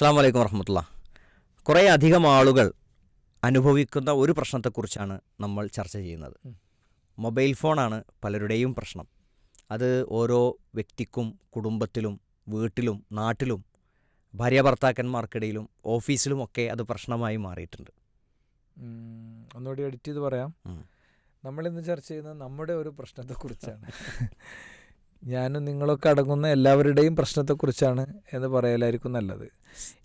അസ്സാം വലൈക്കും വർഹമത്തുള്ള. കുറേ അധികം ആളുകൾ അനുഭവിക്കുന്ന ഒരു പ്രശ്നത്തെക്കുറിച്ചാണ് നമ്മൾ ചർച്ച ചെയ്യുന്നത്. മൊബൈൽ ഫോണാണ് പലരുടെയും പ്രശ്നം. അത് ഓരോ വ്യക്തിക്കും, കുടുംബത്തിലും, വീട്ടിലും, നാട്ടിലും, ഭാര്യാഭർത്താക്കന്മാർക്കിടയിലും, ഓഫീസിലുമൊക്കെ അത് പ്രശ്നമായി മാറിയിട്ടുണ്ട്. ഒന്നുകൂടി എഡിറ്റ് ചെയ്ത് പറയാം. നമ്മളിന്ന് ചർച്ച ചെയ്യുന്നത് നമ്മുടെ ഒരു പ്രശ്നത്തെക്കുറിച്ചാണ്. ഞാനും നിങ്ങളൊക്കെ അടങ്ങുന്ന എല്ലാവരുടെയും പ്രശ്നത്തെക്കുറിച്ചാണ് എന്ന് പറയലായിരിക്കും നല്ലത്.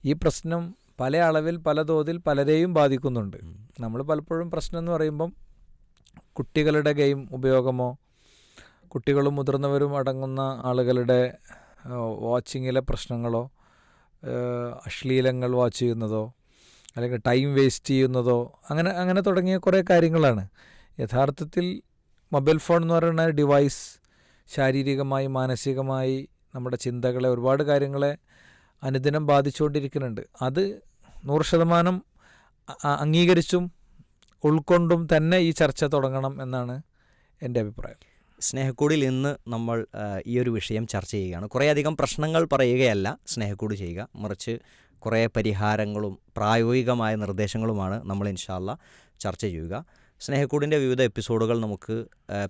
ഈ പ്രശ്നം പല അളവിൽ, പല തോതിൽ പലരെയും ബാധിക്കുന്നുണ്ട്. നമ്മൾ പലപ്പോഴും പ്രശ്നം എന്ന് പറയുമ്പം കുട്ടികളുടെ ഗെയിം ഉപയോഗമോ, കുട്ടികളും മുതിർന്നവരും അടങ്ങുന്ന ആളുകളുടെ വാച്ചിങ്ങിലെ പ്രശ്നങ്ങളോ, അശ്ലീലങ്ങൾ വാച്ച് ചെയ്യുന്നതോ, അല്ലെങ്കിൽ ടൈം വേസ്റ്റ് ചെയ്യുന്നതോ, അങ്ങനെ തുടങ്ങിയ കുറേ കാര്യങ്ങളാണ്. യഥാർത്ഥത്തിൽ മൊബൈൽ ഫോൺ എന്ന് പറയുന്ന ഡിവൈസ് ശാരീരികമായി, മാനസികമായി നമ്മുടെ ചിന്തകളെ, ഒരുപാട് കാര്യങ്ങളെ അനുദിനം ബാധിച്ചുകൊണ്ടിരിക്കുന്നുണ്ട്. അത് 100% അംഗീകരിച്ചും ഉൾക്കൊണ്ടും തന്നെ ഈ ചർച്ച തുടങ്ങണം എന്നാണ് എൻ്റെ അഭിപ്രായം. സ്നേഹക്കൂടിൽ ഇന്ന് നമ്മൾ ഈ ഒരു വിഷയം ചർച്ച ചെയ്യുകയാണ്. കുറേയധികം പ്രശ്നങ്ങൾ പറയുകയല്ല സ്നേഹക്കൂട് ചെയ്യുക, മറിച്ച് കുറേ പരിഹാരങ്ങളും പ്രായോഗികമായ നിർദ്ദേശങ്ങളുമാണ് നമ്മൾ ഇൻഷാ അല്ലാഹ് ചർച്ച ചെയ്യുക. സ്നേഹക്കൂടിൻ്റെ വിവിധ എപ്പിസോഡുകൾ നമുക്ക്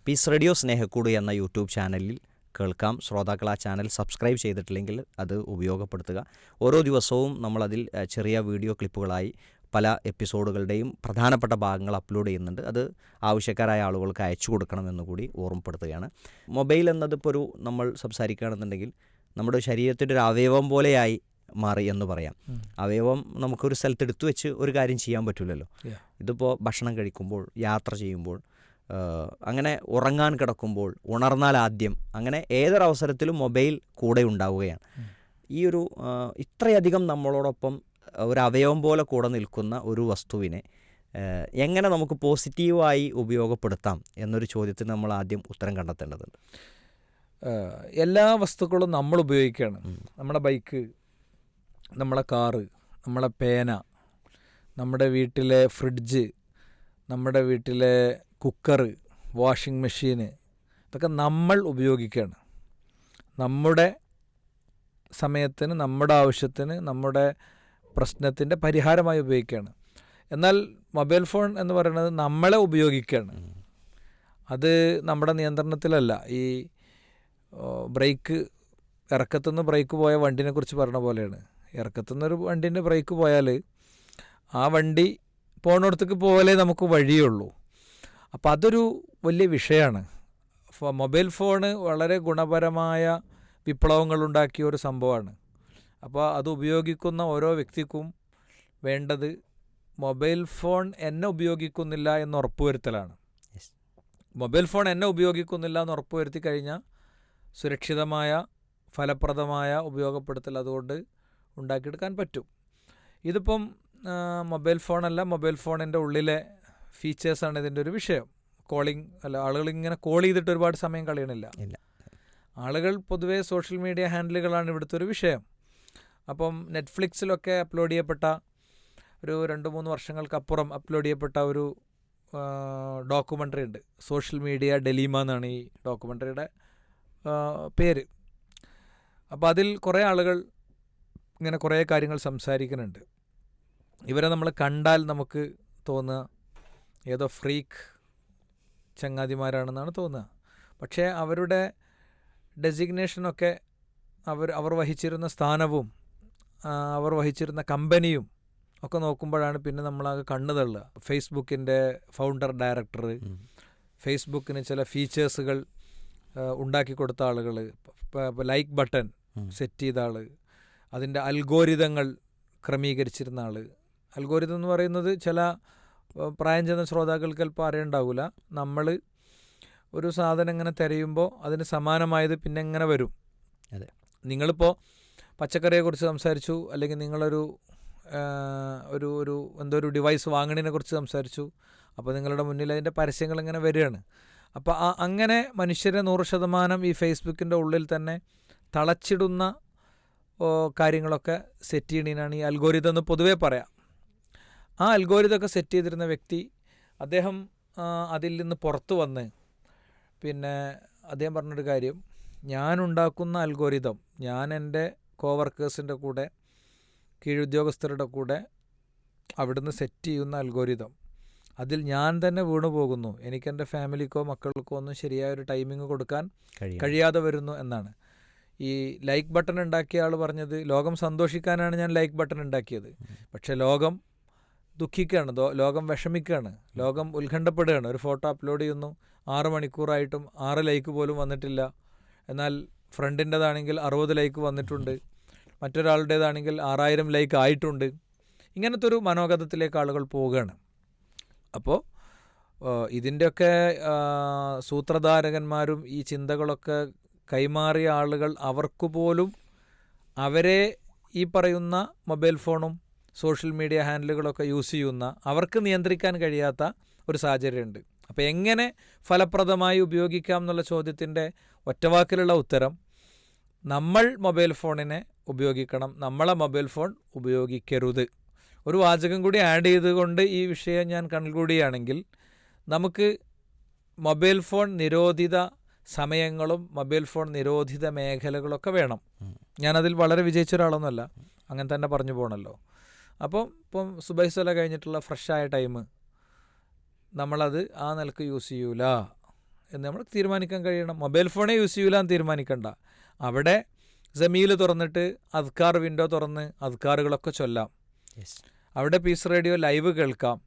പീസ് റേഡിയോ സ്നേഹക്കൂട് എന്ന യൂട്യൂബ് ചാനലിൽ കേൾക്കാം. ശ്രോതാക്കൾ ആ ചാനൽ സബ്സ്ക്രൈബ് ചെയ്തിട്ടില്ലെങ്കിൽ അത് ഉപയോഗപ്പെടുത്തുക. ഓരോ ദിവസവും നമ്മളതിൽ ചെറിയ വീഡിയോ ക്ലിപ്പുകളായി പല എപ്പിസോഡുകളുടെയും പ്രധാനപ്പെട്ട ഭാഗങ്ങൾ അപ്ലോഡ് ചെയ്യുന്നുണ്ട്. അത് ആവശ്യക്കാരായ ആളുകൾക്ക് അയച്ചു കൊടുക്കണമെന്ന് കൂടി ഓർമ്മപ്പെടുത്തുകയാണ്. മൊബൈൽ എന്നതിപ്പോൾ നമ്മൾ സംസാരിക്കുകയാണെന്നുണ്ടെങ്കിൽ നമ്മുടെ ശരീരത്തിൻ്റെ ഒരു അവയവം പോലെയായി മാറി എന്ന് പറയാം. അവയവം നമുക്കൊരു സ്ഥലത്ത് എടുത്തു വെച്ച് ഒരു കാര്യം ചെയ്യാൻ പറ്റില്ലല്ലോ. ഇതിപ്പോൾ ഭക്ഷണം കഴിക്കുമ്പോൾ, യാത്ര ചെയ്യുമ്പോൾ, അങ്ങനെ ഉറങ്ങാൻ കിടക്കുമ്പോൾ, ഉണർന്നാൽ ആദ്യം, അങ്ങനെ ഏതൊരവസരത്തിലും മൊബൈൽ കൂടെ ഉണ്ടാവുകയാണ്. ഈ ഒരു ഇത്രയധികം നമ്മളോടൊപ്പം ഒരു അവയവം പോലെ കൂടെ നിൽക്കുന്ന ഒരു വസ്തുവിനെ എങ്ങനെ നമുക്ക് പോസിറ്റീവായി ഉപയോഗപ്പെടുത്താം എന്നൊരു ചോദ്യത്തിന് നമ്മൾ ആദ്യം ഉത്തരം കണ്ടെത്തേണ്ടതുണ്ട്. എല്ലാ വസ്തുക്കളും നമ്മൾ ഉപയോഗിക്കുകയാണ്. നമ്മുടെ ബൈക്ക്, നമ്മളെ കാറ്, നമ്മളെ പേന, നമ്മുടെ വീട്ടിലെ ഫ്രിഡ്ജ്, നമ്മുടെ വീട്ടിലെ കുക്കറ്, വാഷിംഗ് മെഷീന്, ഇതൊക്കെ നമ്മൾ ഉപയോഗിക്കുകയാണ്. നമ്മുടെ സമയത്തിന്, നമ്മുടെ ആവശ്യത്തിന്, നമ്മുടെ പ്രശ്നത്തിൻ്റെ പരിഹാരമായി ഉപയോഗിക്കുകയാണ്. എന്നാൽ മൊബൈൽ ഫോൺ എന്ന് പറയുന്നത് നമ്മളെ ഉപയോഗിക്കുകയാണ്. അത് നമ്മുടെ നിയന്ത്രണത്തിലല്ല. ഈ ബ്രേക്ക്, ഇറക്കത്തുനിന്ന് ബ്രേക്ക് പോയ വണ്ടിനെ കുറിച്ച് പറഞ്ഞ പോലെയാണ്. ഇറക്കത്തുനിന്നൊരു വണ്ടീൻ്റെ ബ്രേക്ക് പോയാൽ ആ വണ്ടി പോകണടത്തേക്ക് പോകാലേ നമുക്ക് വഴിയുള്ളൂ. അപ്പോൾ അതൊരു വലിയ വിഷയമാണ്. മൊബൈൽ ഫോണ് വളരെ ഗുണപരമായ വിപ്ലവങ്ങളുണ്ടാക്കിയ ഒരു സംഭവമാണ്. അപ്പോൾ അത് ഉപയോഗിക്കുന്ന ഓരോ വ്യക്തിക്കും വേണ്ടത് മൊബൈൽ ഫോൺ എന്നെ ഉപയോഗിക്കുന്നില്ല എന്ന് ഉറപ്പുവരുത്തലാണ്. മൊബൈൽ ഫോൺ എന്നെ ഉപയോഗിക്കുന്നില്ല എന്ന് ഉറപ്പുവരുത്തി കഴിഞ്ഞാൽ സുരക്ഷിതമായ, ഫലപ്രദമായ ഉപയോഗപ്പെടുത്തൽ അതുകൊണ്ട് ഉണ്ടാക്കിയെടുക്കാൻ പറ്റും. ഇതിപ്പം മൊബൈൽ ഫോണല്ല, മൊബൈൽ ഫോണിൻ്റെ ഉള്ളിലെ ഫീച്ചേഴ്സാണ് ഇതിൻ്റെ ഒരു വിഷയം. കോളിംഗ് അല്ല, ആളുകൾ ഇങ്ങനെ കോൾ ചെയ്തിട്ട് ഒരുപാട് സമയം കളയണില്ല. ആളുകൾ പൊതുവേ സോഷ്യൽ മീഡിയ ഹാൻഡിലുകളാണ് ഇവിടുത്തെ ഒരു വിഷയം. അപ്പം നെറ്റ്ഫ്ലിക്സിലൊക്കെ അപ്ലോഡ് ചെയ്യപ്പെട്ട ഒരു 2-3 വർഷങ്ങൾക്കപ്പുറം അപ്ലോഡ് ചെയ്യപ്പെട്ട ഒരു ഡോക്യുമെൻ്ററി ഉണ്ട്. സോഷ്യൽ മീഡിയ ഡെലീമ എന്നാണ് ഈ ഡോക്യുമെൻ്ററിയുടെ പേര്. അപ്പോൾ അതിൽ കുറേ ആളുകൾ ഇങ്ങനെ കുറേ കാര്യങ്ങൾ സംസാരിക്കുന്നുണ്ട്. ഇവരെ നമ്മൾ കണ്ടാൽ നമുക്ക് തോന്നുക ഏതോ ഫ്രീക്ക് ചങ്ങാതിമാരാണെന്നാണ് തോന്നുക. പക്ഷേ അവരുടെ ഡെസിഗ്നേഷനൊക്കെ, അവർ വഹിച്ചിരുന്ന സ്ഥാനവും അവർ വഹിച്ചിരുന്ന കമ്പനിയും ഒക്കെ നോക്കുമ്പോഴാണ് പിന്നെ നമ്മളാകെ കണ്ണു തള്ളുക. ഫേസ്ബുക്കിൻ്റെ ഫൗണ്ടർ ഡയറക്ടർ, ഫേസ്ബുക്കിന് ചില ഫീച്ചേഴ്സുകൾ ഉണ്ടാക്കി കൊടുത്ത ആളുകൾ, ലൈക്ക് ബട്ടൺ സെറ്റ് ചെയ്ത ആൾ, അതിൻ്റെ അൽഗോരിതങ്ങൾ ക്രമീകരിച്ചിരുന്ന ആൾ. അൽഗോരിതം എന്ന് പറയുന്നത് ചില പ്രായം ചെന്ന ശ്രോതാക്കൾക്ക് ചിലപ്പോൾ അറിയണ്ടാവില്ല. നമ്മൾ ഒരു സാധനം ഇങ്ങനെ തിരയുമ്പോൾ അതിന് സമാനമായത് പിന്നെ എങ്ങനെ വരും. അതെ, നിങ്ങളിപ്പോൾ പച്ചക്കറിയെക്കുറിച്ച് സംസാരിച്ചു, അല്ലെങ്കിൽ നിങ്ങളൊരു ഒരു എന്തോ ഒരു ഡിവൈസ് വാങ്ങണതിനെ കുറിച്ച് സംസാരിച്ചു. അപ്പോൾ നിങ്ങളുടെ മുന്നിൽ അതിൻ്റെ പരസ്യങ്ങൾ ഇങ്ങനെ വരികയാണ്. അപ്പോൾ അങ്ങനെ മനുഷ്യരെ 100% ഈ ഫേസ്ബുക്കിൻ്റെ ഉള്ളിൽ തന്നെ തളച്ചിടുന്ന കാര്യങ്ങളൊക്കെ സെറ്റ് ചെയ്യണതിനാണ് ഈ അൽഗോരിതം എന്ന് പൊതുവേ പറയാം. ആ അൽഗോരിതമൊക്കെ സെറ്റ് ചെയ്തിരുന്ന വ്യക്തി, അദ്ദേഹം അതിൽ നിന്ന് പുറത്തു വന്ന് പിന്നെ അദ്ദേഹം പറഞ്ഞൊരു കാര്യം, ഞാനുണ്ടാക്കുന്ന അൽഗോരിതം ഞാൻ എൻ്റെ കോവർക്കേഴ്സിൻ്റെ കൂടെ കീഴുദ്യോഗസ്ഥരുടെ കൂടെ അവിടുന്ന് സെറ്റ് ചെയ്യുന്ന അൽഗോരിതം, അതിൽ ഞാൻ തന്നെ വീണു പോകുന്നു. എനിക്കെൻ്റെ ഫാമിലിക്കോ മക്കൾക്കോ ഒന്നും ശരിയായൊരു ടൈമിംഗ് കൊടുക്കാൻ കഴിയാതെ വരുന്നു എന്നാണ്. ഈ ലൈക്ക് ബട്ടൺ ഉണ്ടാക്കിയ ആൾ പറഞ്ഞത്, ലോകം സന്തോഷിക്കാനാണ് ഞാൻ ലൈക്ക് ബട്ടൺ ഉണ്ടാക്കിയത്. പക്ഷേ ലോകം ദുഃഖിക്കുകയാണ്, ലോകം വിഷമിക്കുകയാണ്, ലോകം ഉത്കണ്ഠപ്പെടുകയാണ്. ഒരു ഫോട്ടോ അപ്ലോഡ് ചെയ്യുന്നു, 6 മണിക്കൂറായിട്ടും 6 ലൈക്ക് പോലും വന്നിട്ടില്ല. എന്നാൽ ഫ്രണ്ടിൻ്റെതാണെങ്കിൽ 60 ലൈക്ക് വന്നിട്ടുണ്ട്, മറ്റൊരാളുടേതാണെങ്കിൽ 6000 ലൈക്ക് ആയിട്ടുണ്ട്. ഇങ്ങനത്തെ ഒരു മനോഗതത്തിലേക്ക് ആളുകൾ പോവുകയാണ്. അപ്പോൾ ഇതിൻ്റെയൊക്കെ സൂത്രധാരകന്മാരും ഈ ചിന്തകളൊക്കെ കൈമാറിയ ആളുകൾ അവർക്ക് പോലും അവരെ ഈ പറയുന്ന മൊബൈൽ ഫോണും സോഷ്യൽ മീഡിയ ഹാൻഡിലുകളൊക്കെ യൂസ് ചെയ്യുന്ന അവർക്ക് നിയന്ത്രിക്കാൻ കഴിയാത്ത ഒരു സാഹചര്യമുണ്ട്. അപ്പോൾ എങ്ങനെ ഫലപ്രദമായി ഉപയോഗിക്കാം എന്നുള്ള ചോദ്യത്തിൻ്റെ ഒറ്റവാക്കിലുള്ള ഉത്തരം, നമ്മൾ മൊബൈൽ ഫോണിനെ ഉപയോഗിക്കണം, നമ്മളെ മൊബൈൽ ഫോൺ ഉപയോഗിക്കരുത്. ഒരു വാചകം കൂടി ആഡ് ചെയ്തുകൊണ്ട് ഈ വിഷയം ഞാൻ കൺക്ലൂഡ്, നമുക്ക് മൊബൈൽ ഫോൺ നിരോധിത സമയങ്ങളും മൊബൈൽ ഫോൺ നിരോധിത മേഖലകളൊക്കെ വേണം. ഞാനതിൽ വളരെ വിജയിച്ച ഒരാളൊന്നുമല്ല, അങ്ങനെ തന്നെ പറഞ്ഞു പോകണമല്ലോ. ഇപ്പം സുബൈ സ്വല കഴിഞ്ഞിട്ടുള്ള ഫ്രഷായ ടൈം നമ്മളത് ആ നിലക്ക് യൂസ് ചെയ്യൂല എന്ന് നമ്മൾ തീരുമാനിക്കാൻ കഴിയണം. മൊബൈൽ ഫോണേ യൂസ് ചെയ്യൂല എന്ന് തീരുമാനിക്കണ്ട. അവിടെ ജമീൽ തുറന്നിട്ട് അദ്കാർ വിൻഡോ തുറന്ന് അദ്കാറുകളൊക്കെ ചൊല്ലാം. അവിടെ പീസ് റേഡിയോ ലൈവ് കേൾക്കാം.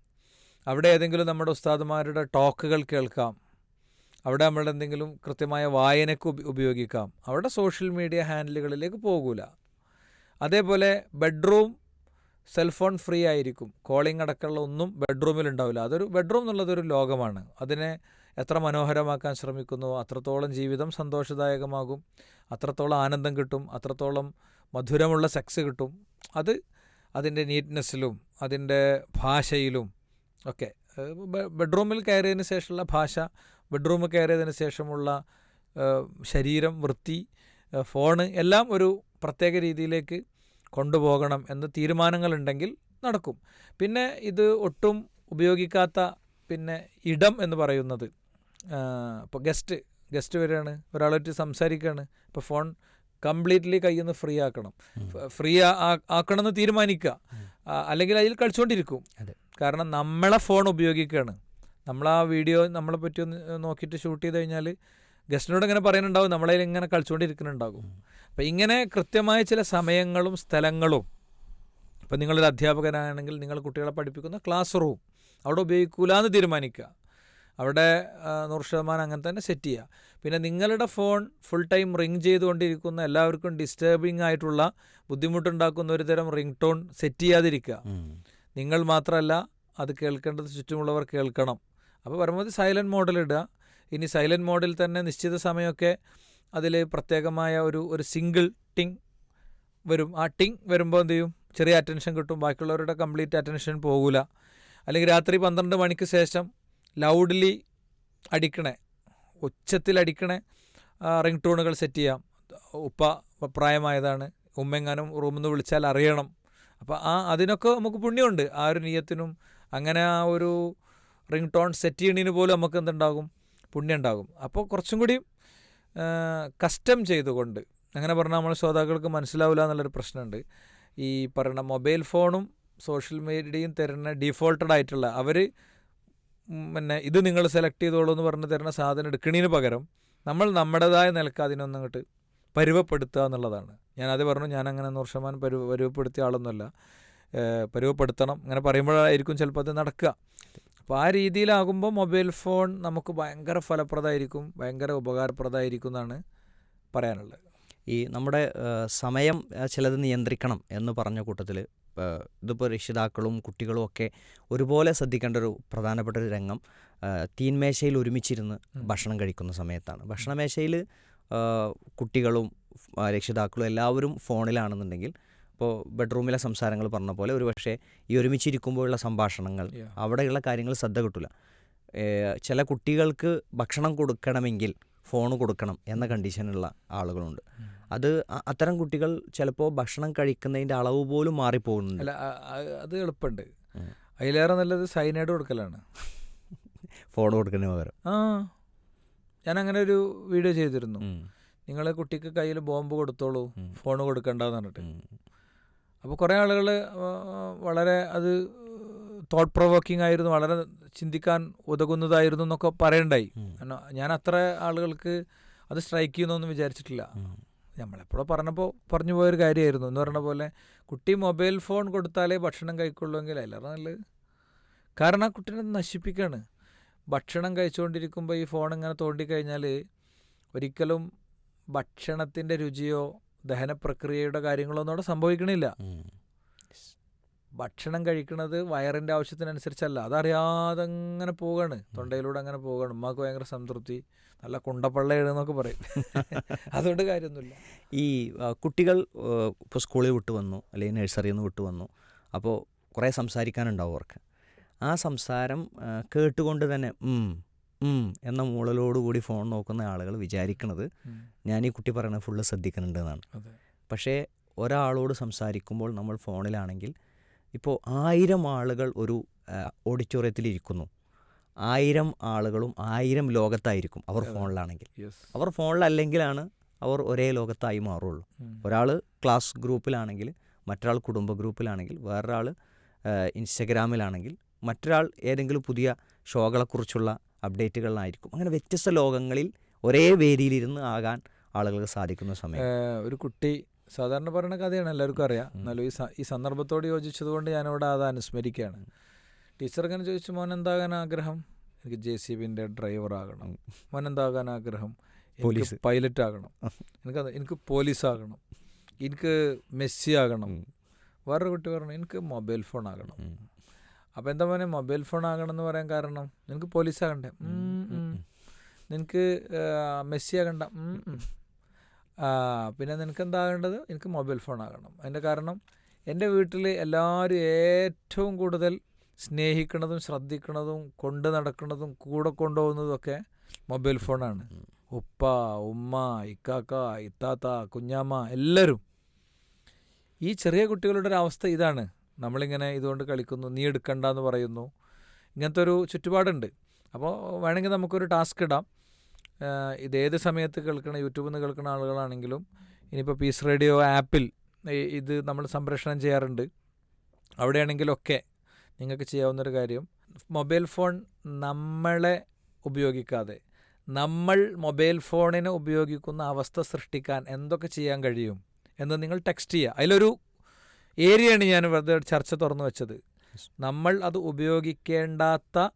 അവിടെ ഏതെങ്കിലും നമ്മുടെ ഉസ്താദുമാരുടെ ടോക്കുകൾ കേൾക്കാം. അവിടെ നമ്മളുടെ എന്തെങ്കിലും കൃത്യമായ വായനയ്ക്ക് ഉപയോഗിക്കാം. അവിടെ സോഷ്യൽ മീഡിയ ഹാൻഡിലുകളിലേക്ക് പോകൂല. അതേപോലെ ബെഡ്റൂം സെൽഫോൺ ഫ്രീ ആയിരിക്കും. കോളിംഗ് അടക്കമുള്ള ഒന്നും ബെഡ്റൂമിലുണ്ടാവില്ല. ബെഡ്റൂം എന്നുള്ളതൊരു ലോകമാണ്. അതിനെ എത്ര മനോഹരമാക്കാൻ ശ്രമിക്കുന്നുവോ അത്രത്തോളം ജീവിതം സന്തോഷദായകമാകും, അത്രത്തോളം ആനന്ദം കിട്ടും, അത്രത്തോളം മധുരമുള്ള സെക്സ് കിട്ടും. അത് അതിൻ്റെ നീറ്റ്നെസ്സിലും അതിൻ്റെ ഭാഷയിലും ഒക്കെ. ബെഡ്റൂമിൽ കയറിയതിന് ശേഷമുള്ള ഭാഷ, ബെഡ്റൂമിൽ കയറിയതിന് ശേഷമുള്ള ശരീരം, വൃത്തി, ഫോണ് എല്ലാം ഒരു പ്രത്യേക രീതിയിലേക്ക് കൊണ്ടുപോകണം എന്ന് തീരുമാനങ്ങളുണ്ടെങ്കിൽ നടക്കും. പിന്നെ ഇത് ഒട്ടും ഉപയോഗിക്കാത്ത പിന്നെ ഇടം എന്ന് പറയുന്നത്, ഇപ്പോൾ ഗസ്റ്റ് വരികയാണ്, ഒരാളായിട്ട് സംസാരിക്കുകയാണ്, ഇപ്പോൾ ഫോൺ കംപ്ലീറ്റ്ലി കയ്യിൽ നിന്ന് ഫ്രീ ആക്കണം. ഫ്രീ ആക്കണമെന്ന് തീരുമാനിക്കുക, അല്ലെങ്കിൽ അതിൽ കളിച്ചുകൊണ്ടിരിക്കും. കാരണം നമ്മളെ ഫോൺ ഉപയോഗിക്കുകയാണ്. നമ്മൾ ആ വീഡിയോ നമ്മളെ പറ്റി ഒന്ന് നോക്കിയിട്ട് ഷൂട്ട് ചെയ്ത് കഴിഞ്ഞാൽ ഗസ്റ്റിനോട് ഇങ്ങനെ പറയുന്നുണ്ടാവും, നമ്മളതിൽ ഇങ്ങനെ കളിച്ചുകൊണ്ടിരിക്കുന്നുണ്ടാകും. അപ്പം ഇങ്ങനെ കൃത്യമായ ചില സമയങ്ങളും സ്ഥലങ്ങളും, ഇപ്പം നിങ്ങളൊരു അധ്യാപകനാണെങ്കിൽ നിങ്ങൾ കുട്ടികളെ പഠിപ്പിക്കുന്ന ക്ലാസ് റൂം അവിടെ ഉപയോഗിക്കൂല എന്ന് തീരുമാനിക്കുക. അവിടെ 100% അങ്ങനെ തന്നെ സെറ്റ് ചെയ്യുക. പിന്നെ നിങ്ങളുടെ ഫോൺ ഫുൾ ടൈം റിങ് ചെയ്തുകൊണ്ടിരിക്കുന്ന, എല്ലാവർക്കും ഡിസ്റ്റർബിംഗ് ആയിട്ടുള്ള ബുദ്ധിമുട്ടുണ്ടാക്കുന്ന ഒരു തരം റിംഗ് ടോൺ സെറ്റ് ചെയ്യാതിരിക്കുക. നിങ്ങൾ മാത്രമല്ല അത് കേൾക്കേണ്ടത് ചുറ്റുമുള്ളവർ കേൾക്കണം. അപ്പോൾ പരമാവധി സൈലൻറ്റ് മോഡിൽ ഇടുക. ഇനി സൈലൻറ്റ് മോഡിൽ തന്നെ നിശ്ചിത സമയമൊക്കെ അതിൽ പ്രത്യേകമായ ഒരു സിംഗിൾ ടിങ് വരും. ആ ടിങ് വരുമ്പോൾ എന്ത് ചെയ്യും, ചെറിയ അറ്റൻഷൻ കിട്ടും, ബാക്കിയുള്ളവരുടെ കംപ്ലീറ്റ് അറ്റൻഷൻ പോകില്ല. അല്ലെങ്കിൽ രാത്രി 12 മണിക്ക് ശേഷം ലൗഡ്ലി അടിക്കണേ, ഉച്ചത്തിൽ അടിക്കണേ റിംഗ് ടോണുകൾ സെറ്റ് ചെയ്യാം. ഉപ്പ പ്രായമായതാണ്, ഉമ്മെങ്ങാനും റൂമിൽ നിന്ന് വിളിച്ചാൽ അറിയണം. അപ്പോൾ അതിനൊക്കെ നമുക്ക് പുണ്യമുണ്ട്. ആ ഒരു നിയത്തിനും അങ്ങനെ ആ ഒരു റിംഗ് ടോൺ സെറ്റ് ചെയ്യണതിന് പോലും നമുക്ക് എന്തുണ്ടാകും, പുണ്യം ഉണ്ടാകും. അപ്പോൾ കുറച്ചും കൂടി കസ്റ്റം ചെയ്തുകൊണ്ട്, അങ്ങനെ പറഞ്ഞാൽ നമ്മൾ ശ്രോതാക്കൾക്ക് മനസ്സിലാവില്ല എന്നുള്ളൊരു പ്രശ്നമുണ്ട്. ഈ പറയുന്ന മൊബൈൽ ഫോണും സോഷ്യൽ മീഡിയയും തരുന്ന ഡീഫോൾട്ടഡ് ആയിട്ടുള്ള, അവർ പിന്നെ ഇത് നിങ്ങൾ സെലക്ട് ചെയ്തോളൂ എന്ന് പറഞ്ഞ് തരുന്ന സാധനം എടുക്കണതിന് പകരം നമ്മൾ നമ്മുടേതായ നിലക്ക് അതിനൊന്നങ്ങോട്ട് പരുവപ്പെടുത്തുക എന്നുള്ളതാണ്. ഞാനത് പറഞ്ഞു, ഞാനങ്ങനെ 100% പരുവപ്പെടുത്തിയ ആളൊന്നുമല്ല. പരുവപ്പെടുത്തണം അങ്ങനെ പറയുമ്പോഴായിരിക്കും ചിലപ്പോൾ അത് നടക്കുക. അപ്പോൾ ആ രീതിയിലാകുമ്പോൾ മൊബൈൽ ഫോൺ നമുക്ക് ഭയങ്കര ഫലപ്രദമായിരിക്കും, ഭയങ്കര ഉപകാരപ്രദമായിരിക്കും എന്നാണ് പറയാനുള്ളത്. ഈ നമ്മുടെ സമയം ചിലത് നിയന്ത്രിക്കണം എന്ന് പറഞ്ഞ കൂട്ടത്തിൽ ഇതിപ്പോൾ രക്ഷിതാക്കളും കുട്ടികളും ഒക്കെ ഒരുപോലെ ശ്രദ്ധിക്കേണ്ട ഒരു പ്രധാനപ്പെട്ട ഒരു രംഗം തീൻമേശയിൽ ഒരുമിച്ചിരുന്ന് ഭക്ഷണം കഴിക്കുന്ന സമയത്താണ്. ഭക്ഷണമേശയിൽ കുട്ടികളും രക്ഷിതാക്കളും എല്ലാവരും ഫോണിലാണെന്നുണ്ടെങ്കിൽ, ഇപ്പോൾ ബെഡ്റൂമിലെ സംസാരങ്ങൾ പറഞ്ഞ പോലെ ഒരു പക്ഷേ ഈ ഒരുമിച്ചിരിക്കുമ്പോഴുള്ള സംഭാഷണങ്ങൾ, അവിടെയുള്ള കാര്യങ്ങൾ ശ്രദ്ധ കിട്ടില്ല. ചില കുട്ടികൾക്ക് ഭക്ഷണം കൊടുക്കണമെങ്കിൽ ഫോൺ കൊടുക്കണം എന്ന കണ്ടീഷനുള്ള ആളുകളുണ്ട്. അത്തരം കുട്ടികൾ ചിലപ്പോൾ ഭക്ഷണം കഴിക്കുന്നതിൻ്റെ അളവ് പോലും മാറിപ്പോകുന്നുണ്ട്. അല്ല, അത് എളുപ്പമുണ്ട്. അതിലേറെ നല്ലത് സൈനൈഡ് കൊടുക്കലാണ്, ഫോൺ കൊടുക്കുന്നതിന് പകരം. ഞാനങ്ങനെ ഒരു വീഡിയോ ചെയ്തിരുന്നു. നിങ്ങൾ കുട്ടിക്ക് കയ്യിൽ ബോംബ് കൊടുത്തോളൂ, ഫോൺ കൊടുക്കണ്ടെന്ന് പറഞ്ഞിട്ട്. അപ്പോൾ കുറേ ആളുകൾ വളരെ അത് തോട്ട് പ്രൊവോക്കിംഗ് ആയിരുന്നു, വളരെ ചിന്തിക്കാൻ ഉതകുന്നതായിരുന്നു എന്നൊക്കെ പറയണ്ടായി. ഞാൻ അത്ര ആളുകൾക്ക് അത് സ്ട്രൈക്ക് ചെയ്യുന്നൊന്നും വിചാരിച്ചിട്ടില്ല. നമ്മളെപ്പോഴോ പറഞ്ഞു പോയൊരു കാര്യമായിരുന്നു. എന്ന് പറഞ്ഞ പോലെ കുട്ടി മൊബൈൽ ഫോൺ കൊടുത്താലേ ഭക്ഷണം കഴിക്കുള്ളൂവെങ്കിൽ അതിലേറെ നല്ലത്. കാരണം ആ കുട്ടീനെ നശിപ്പിക്കുകയാണ്. ഭക്ഷണം കഴിച്ചുകൊണ്ടിരിക്കുമ്പോൾ ഈ ഫോൺ ഇങ്ങനെ തോണ്ടിക്കഴിഞ്ഞാൽ ഒരിക്കലും ഭക്ഷണത്തിൻ്റെ രുചിയോ ദഹന പ്രക്രിയയുടെ കാര്യങ്ങളോ ഒന്നും അവിടെ സംഭവിക്കണില്ല. ഭക്ഷണം കഴിക്കുന്നത് വയറിൻ്റെ ആവശ്യത്തിനനുസരിച്ചല്ല, അതറിയാതെ അങ്ങനെ പോവുകയാണ്, തൊണ്ടയിലൂടെ അങ്ങനെ പോവുകയാണ്. ഉമ്മാക്ക് ഭയങ്കര സംതൃപ്തി, നല്ല കുണ്ടപ്പള്ളയെന്നൊക്കെ പറയും. അതുകൊണ്ട് കാര്യമൊന്നുമില്ല. ഈ കുട്ടികൾ ഇപ്പോൾ സ്കൂളിൽ വിട്ട് വന്നു അല്ലെങ്കിൽ നഴ്സറിയിൽ നിന്ന് വിട്ട് വന്നു, അപ്പോൾ കുറേ സംസാരിക്കാനുണ്ടാവും അവർക്ക്. ആ സംസാരം കേട്ടുകൊണ്ട് തന്നെ എന്ന മൂളലോടുകൂടി ഫോൺ നോക്കുന്ന ആളുകൾ വിചാരിക്കുന്നത് ഞാൻ ഈ കുട്ടി പറയുന്നത് ഫുള്ള് ശ്രദ്ധിക്കുന്നുണ്ട് എന്നാണ്. പക്ഷേ ഒരാളോട് സംസാരിക്കുമ്പോൾ നമ്മൾ ഫോണിലാണെങ്കിൽ ഇപ്പോൾ 1000 ആളുകൾ ഒരു ഓഡിറ്റോറിയത്തിലിരിക്കുന്നു, 1000 ആളുകളും 1000 ലോകത്തായിരിക്കും അവർ ഫോണിലാണെങ്കിൽ. അവർ ഫോണിലല്ലെങ്കിലാണ് അവർ ഒരേ ലോകത്തായി മാറുള്ളൂ. ഒരാൾ ക്ലാസ് ഗ്രൂപ്പിലാണെങ്കിൽ, മറ്റൊരാൾ കുടുംബ ഗ്രൂപ്പിലാണെങ്കിൽ, വേറൊരാൾ ഇൻസ്റ്റഗ്രാമിലാണെങ്കിൽ, മറ്റൊരാൾ ഏതെങ്കിലും പുതിയ ഷോകളെക്കുറിച്ചുള്ള അപ്ഡേറ്റുകളിലായിരിക്കും. അങ്ങനെ വ്യത്യസ്ത ലോകങ്ങളിൽ ഒരേ വേദിയിലിരുന്ന് ആകാൻ ആളുകൾക്ക് സാധിക്കുന്ന സമയം. ഒരു കുട്ടി സാധാരണ പറയുന്ന കഥയാണ്, എല്ലാവർക്കും അറിയാം. എന്നാലും ഈ സന്ദർഭത്തോട് യോജിച്ചതുകൊണ്ട് ഞാനിവിടെ അത് അനുസ്മരിക്കുകയാണ്. ടീച്ചർ ഇങ്ങനെ ചോദിച്ചു, മോൻ എന്താകാൻ ആഗ്രഹം? എനിക്ക് JCBൻ്റെ ഡ്രൈവറാകണം. മോൻ എന്താകാൻ ആഗ്രഹം? എനിക്ക് പൈലറ്റ് ആകണം. എനിക്ക് പോലീസാകണം. എനിക്ക് മെസ്സി ആകണം. വേറൊരു കുട്ടി പറഞ്ഞു എനിക്ക് മൊബൈൽ ഫോൺ ആകണം. അപ്പോൾ എന്താ മോനെ മൊബൈൽ ഫോൺ ആകണം എന്ന് പറയാൻ കാരണം? നിനക്ക് പോലീസാകണ്ടേ? നിനക്ക് മെസ്സി ആകണ്ട? പിന്നെ നിനക്ക് എന്താകേണ്ടത്? എനിക്ക് മൊബൈൽ ഫോൺ ആകണം. അതിൻ്റെ കാരണം എൻ്റെ വീട്ടിൽ എല്ലാവരും ഏറ്റവും കൂടുതൽ സ്നേഹിക്കുന്നതും ശ്രദ്ധിക്കുന്നതും കൊണ്ട് നടക്കുന്നതും കൂടെ കൊണ്ടുപോകുന്നതുമൊക്കെ മൊബൈൽ ഫോണാണ്. ഉപ്പ, ഉമ്മ, ഇക്കാക്ക, ഇത്താത്ത, കുഞ്ഞാമ്മ എല്ലാവരും. ഈ ചെറിയ കുട്ടികളുടെ ഒരു അവസ്ഥ ഇതാണ്. നമ്മളിങ്ങനെ ഇതുകൊണ്ട് കളിക്കുന്നു, നീ എടുക്കണ്ടെന്ന് പറയുന്നു, ഇങ്ങനത്തെ ഒരു ചുറ്റുപാടുണ്ട്. അപ്പോൾ വേണമെങ്കിൽ നമുക്കൊരു ടാസ്ക് ഇടാം. ഇതേത് സമയത്ത് കേൾക്കണ, യൂട്യൂബിൽ നിന്ന് കേൾക്കുന്ന ആളുകളാണെങ്കിലും ഇനിയിപ്പോൾ പീസ് റേഡിയോ ആപ്പിൽ ഇത് നമ്മൾ സംപ്രേഷണം ചെയ്യാറുണ്ട്. അവിടെയാണെങ്കിലൊക്കെ നിങ്ങൾക്ക് ചെയ്യാവുന്നൊരു കാര്യം, മൊബൈൽ ഫോൺ നമ്മളെ ഉപയോഗിക്കാതെ നമ്മൾ മൊബൈൽ ഫോണിനെ ഉപയോഗിക്കുന്ന അവസ്ഥ സൃഷ്ടിക്കാൻ എന്തൊക്കെ ചെയ്യാൻ കഴിയും എന്ന് നിങ്ങൾ ടെക്സ്റ്റ് ചെയ്യുക. അതിലൊരു ഏരിയയാണ് ഞാൻ വെറുതെ ചർച്ച തുറന്നു വെച്ചത്. നമ്മൾ അത് ഉപയോഗിക്കേണ്ടാത്ത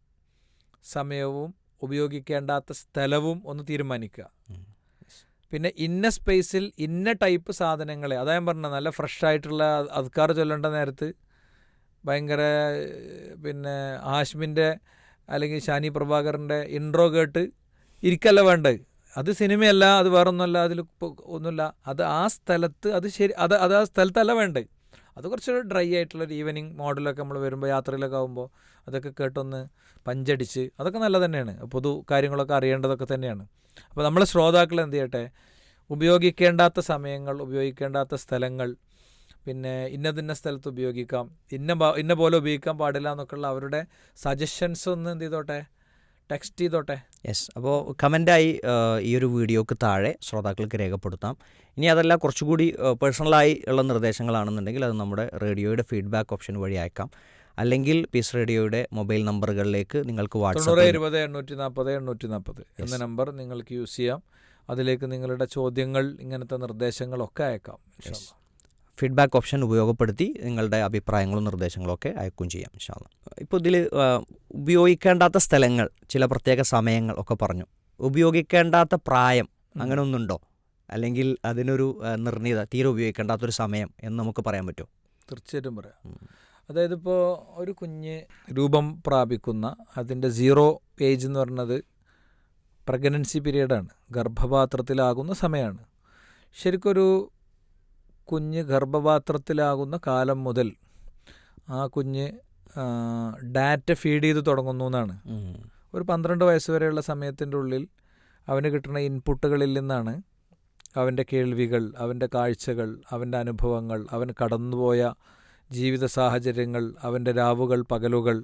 സമയവും ഉപയോഗിക്കേണ്ടാത്ത സ്ഥലവും ഒന്ന് തീരുമാനിക്കുക. പിന്നെ ഇന്ന സ്പേസിൽ ഇന്ന ടൈപ്പ് സാധനങ്ങളെ, അതാ ഞാൻ പറഞ്ഞത്, നല്ല ഫ്രഷ് ആയിട്ടുള്ള അദ്കാർ ചൊല്ലേണ്ട നേരത്ത് ഭയങ്കര പിന്നെ ഹാഷ്മിൻ്റെ അല്ലെങ്കിൽ ഷാനി പ്രഭാകറിൻ്റെ ഇൻട്രോ കേട്ട് ഇരിക്കല്ല വേണ്ടത്. അത് സിനിമയല്ല, അത് വേറൊന്നുമല്ല, അതിൽ ഒന്നുമില്ല. അത് ആ സ്ഥലത്ത് അത് ശരി, അത് ആ സ്ഥലത്തല്ല വേണ്ടത്. അത് കുറച്ചൊരു ഡ്രൈ ആയിട്ടുള്ളൊരു ഈവനിങ് മോഡലൊക്കെ നമ്മൾ വരുമ്പോൾ യാത്രയിലൊക്കെ ആകുമ്പോൾ അതൊക്കെ കേട്ടൊന്ന് പഞ്ചടിച്ച് അതൊക്കെ നല്ല തന്നെയാണ്. പൊതു കാര്യങ്ങളൊക്കെ അറിയേണ്ടതൊക്കെ തന്നെയാണ്. അപ്പോൾ നമ്മളെ ശ്രോതാക്കൾ എന്ത് ചെയ്യട്ടെ, ഉപയോഗിക്കേണ്ടാത്ത സമയങ്ങൾ, ഉപയോഗിക്കേണ്ടാത്ത സ്ഥലങ്ങൾ, പിന്നെ ഇന്ന സ്ഥലത്ത് ഉപയോഗിക്കാം, ഇന്ന പോലെ ഉപയോഗിക്കാൻ പാടില്ല എന്നൊക്കെയുള്ള അവരുടെ സജഷൻസ് ഒന്ന് എന്ത് ചെയ്തോട്ടെ, ടെക്സ്റ്റ് ചെയ്തോട്ടെ. യെസ്, അപ്പോൾ കമൻ്റായി ഈ ഒരു വീഡിയോക്ക് താഴെ ശ്രോതാക്കൾക്ക് രേഖപ്പെടുത്താം. ഇനി അതല്ല കുറച്ചുകൂടി പേഴ്സണലായി ഉള്ള നിർദ്ദേശങ്ങളാണെന്നുണ്ടെങ്കിൽ അത് നമ്മുടെ റേഡിയോയുടെ ഫീഡ്ബാക്ക് ഓപ്ഷൻ വഴി അയക്കാം. അല്ലെങ്കിൽ പീസ് റേഡിയോയുടെ മൊബൈൽ നമ്പറുകളിലേക്ക് നിങ്ങൾക്ക് വാട്സാപ്പ് 9020 എന്ന നമ്പർ നിങ്ങൾക്ക് യൂസ് ചെയ്യാം. അതിലേക്ക് നിങ്ങളുടെ ചോദ്യങ്ങൾ, ഇങ്ങനത്തെ നിർദ്ദേശങ്ങളൊക്കെ അയക്കാം. ഫീഡ്ബാക്ക് ഓപ്ഷൻ ഉപയോഗപ്പെടുത്തി നിങ്ങളുടെ അഭിപ്രായങ്ങളും നിർദ്ദേശങ്ങളും ഒക്കെ അയക്കുകയും ചെയ്യാം ഇൻഷാ അല്ലാ. ഇപ്പോൾ ഇതിൽ ഉപയോഗിക്കേണ്ടാത്ത സ്ഥലങ്ങൾ, ചില പ്രത്യേക സമയങ്ങൾ ഒക്കെ പറഞ്ഞു. ഉപയോഗിക്കേണ്ടാത്ത പ്രായം അങ്ങനെ ഒന്നുണ്ടോ? അല്ലെങ്കിൽ അതിനൊരു നിർണീത തീരെ ഉപയോഗിക്കേണ്ടാത്തൊരു സമയം എന്ന് നമുക്ക് പറയാൻ പറ്റുമോ? തീർച്ചയായിട്ടും പറയാം. അതായത് ഇപ്പോൾ ഒരു കുഞ്ഞ് രൂപം പ്രാപിക്കുന്ന അതിൻ്റെ 0 ഏജ് എന്ന് പറയുന്നത് പ്രഗ്നൻസി പീരീഡാണ്, ഗർഭപാത്രത്തിലാകുന്ന സമയമാണ്. ശരിക്കൊരു കുഞ്ഞ് ഗർഭപാത്രത്തിലാകുന്ന കാലം മുതൽ ആ കുഞ്ഞ് ഡാറ്റ ഫീഡ് ചെയ്ത് തുടങ്ങുന്നു എന്നാണ്. ഒരു 12 വയസ്സ് വരെയുള്ള സമയത്തിൻ്റെ ഉള്ളിൽ അവന് കിട്ടുന്ന ഇൻപുട്ടുകളിൽ നിന്നാണ് അവൻ്റെ കേൾവികൾ, അവൻ്റെ കാഴ്ചകൾ, അവൻ്റെ അനുഭവങ്ങൾ, അവൻ കടന്നുപോയ ജീവിത സാഹചര്യങ്ങൾ, അവൻ്റെ രാവുകൾ പകലുകൾ,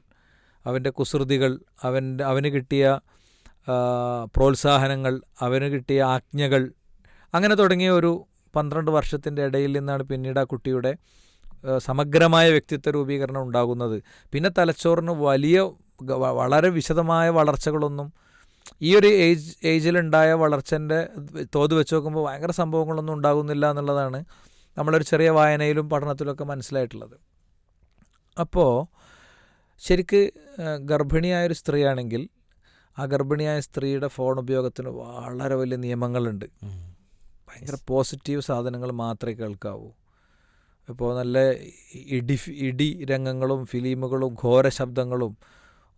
അവൻ്റെ കുസൃതികൾ, അവന് കിട്ടിയ പ്രോത്സാഹനങ്ങൾ, അവന് കിട്ടിയ ആജ്ഞകൾ, അങ്ങനെ തുടങ്ങിയ ഒരു 12 വർഷത്തിൻ്റെ ഇടയിൽ നിന്നാണ് പിന്നീട് ആ കുട്ടിയുടെ സമഗ്രമായ വ്യക്തിത്വ രൂപീകരണം ഉണ്ടാകുന്നത്. പിന്നെ തലച്ചോറിന് വളരെ വിശദമായ വളർച്ചകളൊന്നും ഈ ഒരു ഏജിലുണ്ടായ വളർച്ചൻ്റെ തോത് വെച്ച് നോക്കുമ്പോൾ ഭയങ്കര സംഭവങ്ങളൊന്നും ഉണ്ടാകുന്നില്ല എന്നുള്ളതാണ് നമ്മളൊരു ചെറിയ വായനയിലും പഠനത്തിലൊക്കെ മനസ്സിലായിട്ടുള്ളത്. അപ്പോൾ ശരിക്ക് ഗർഭിണിയായൊരു സ്ത്രീയാണെങ്കിൽ ആ ഗർഭിണിയായ സ്ത്രീയുടെ ഫോൺ ഉപയോഗത്തിന് വളരെ വലിയ നിയമങ്ങളുണ്ട്. ഭയങ്കര പോസിറ്റീവ് സാധനങ്ങൾ മാത്രമേ കേൾക്കാവൂ. ഇപ്പോൾ നല്ല ഇടി രംഗങ്ങളും ഫിലിമുകളും ഘോര ശബ്ദങ്ങളും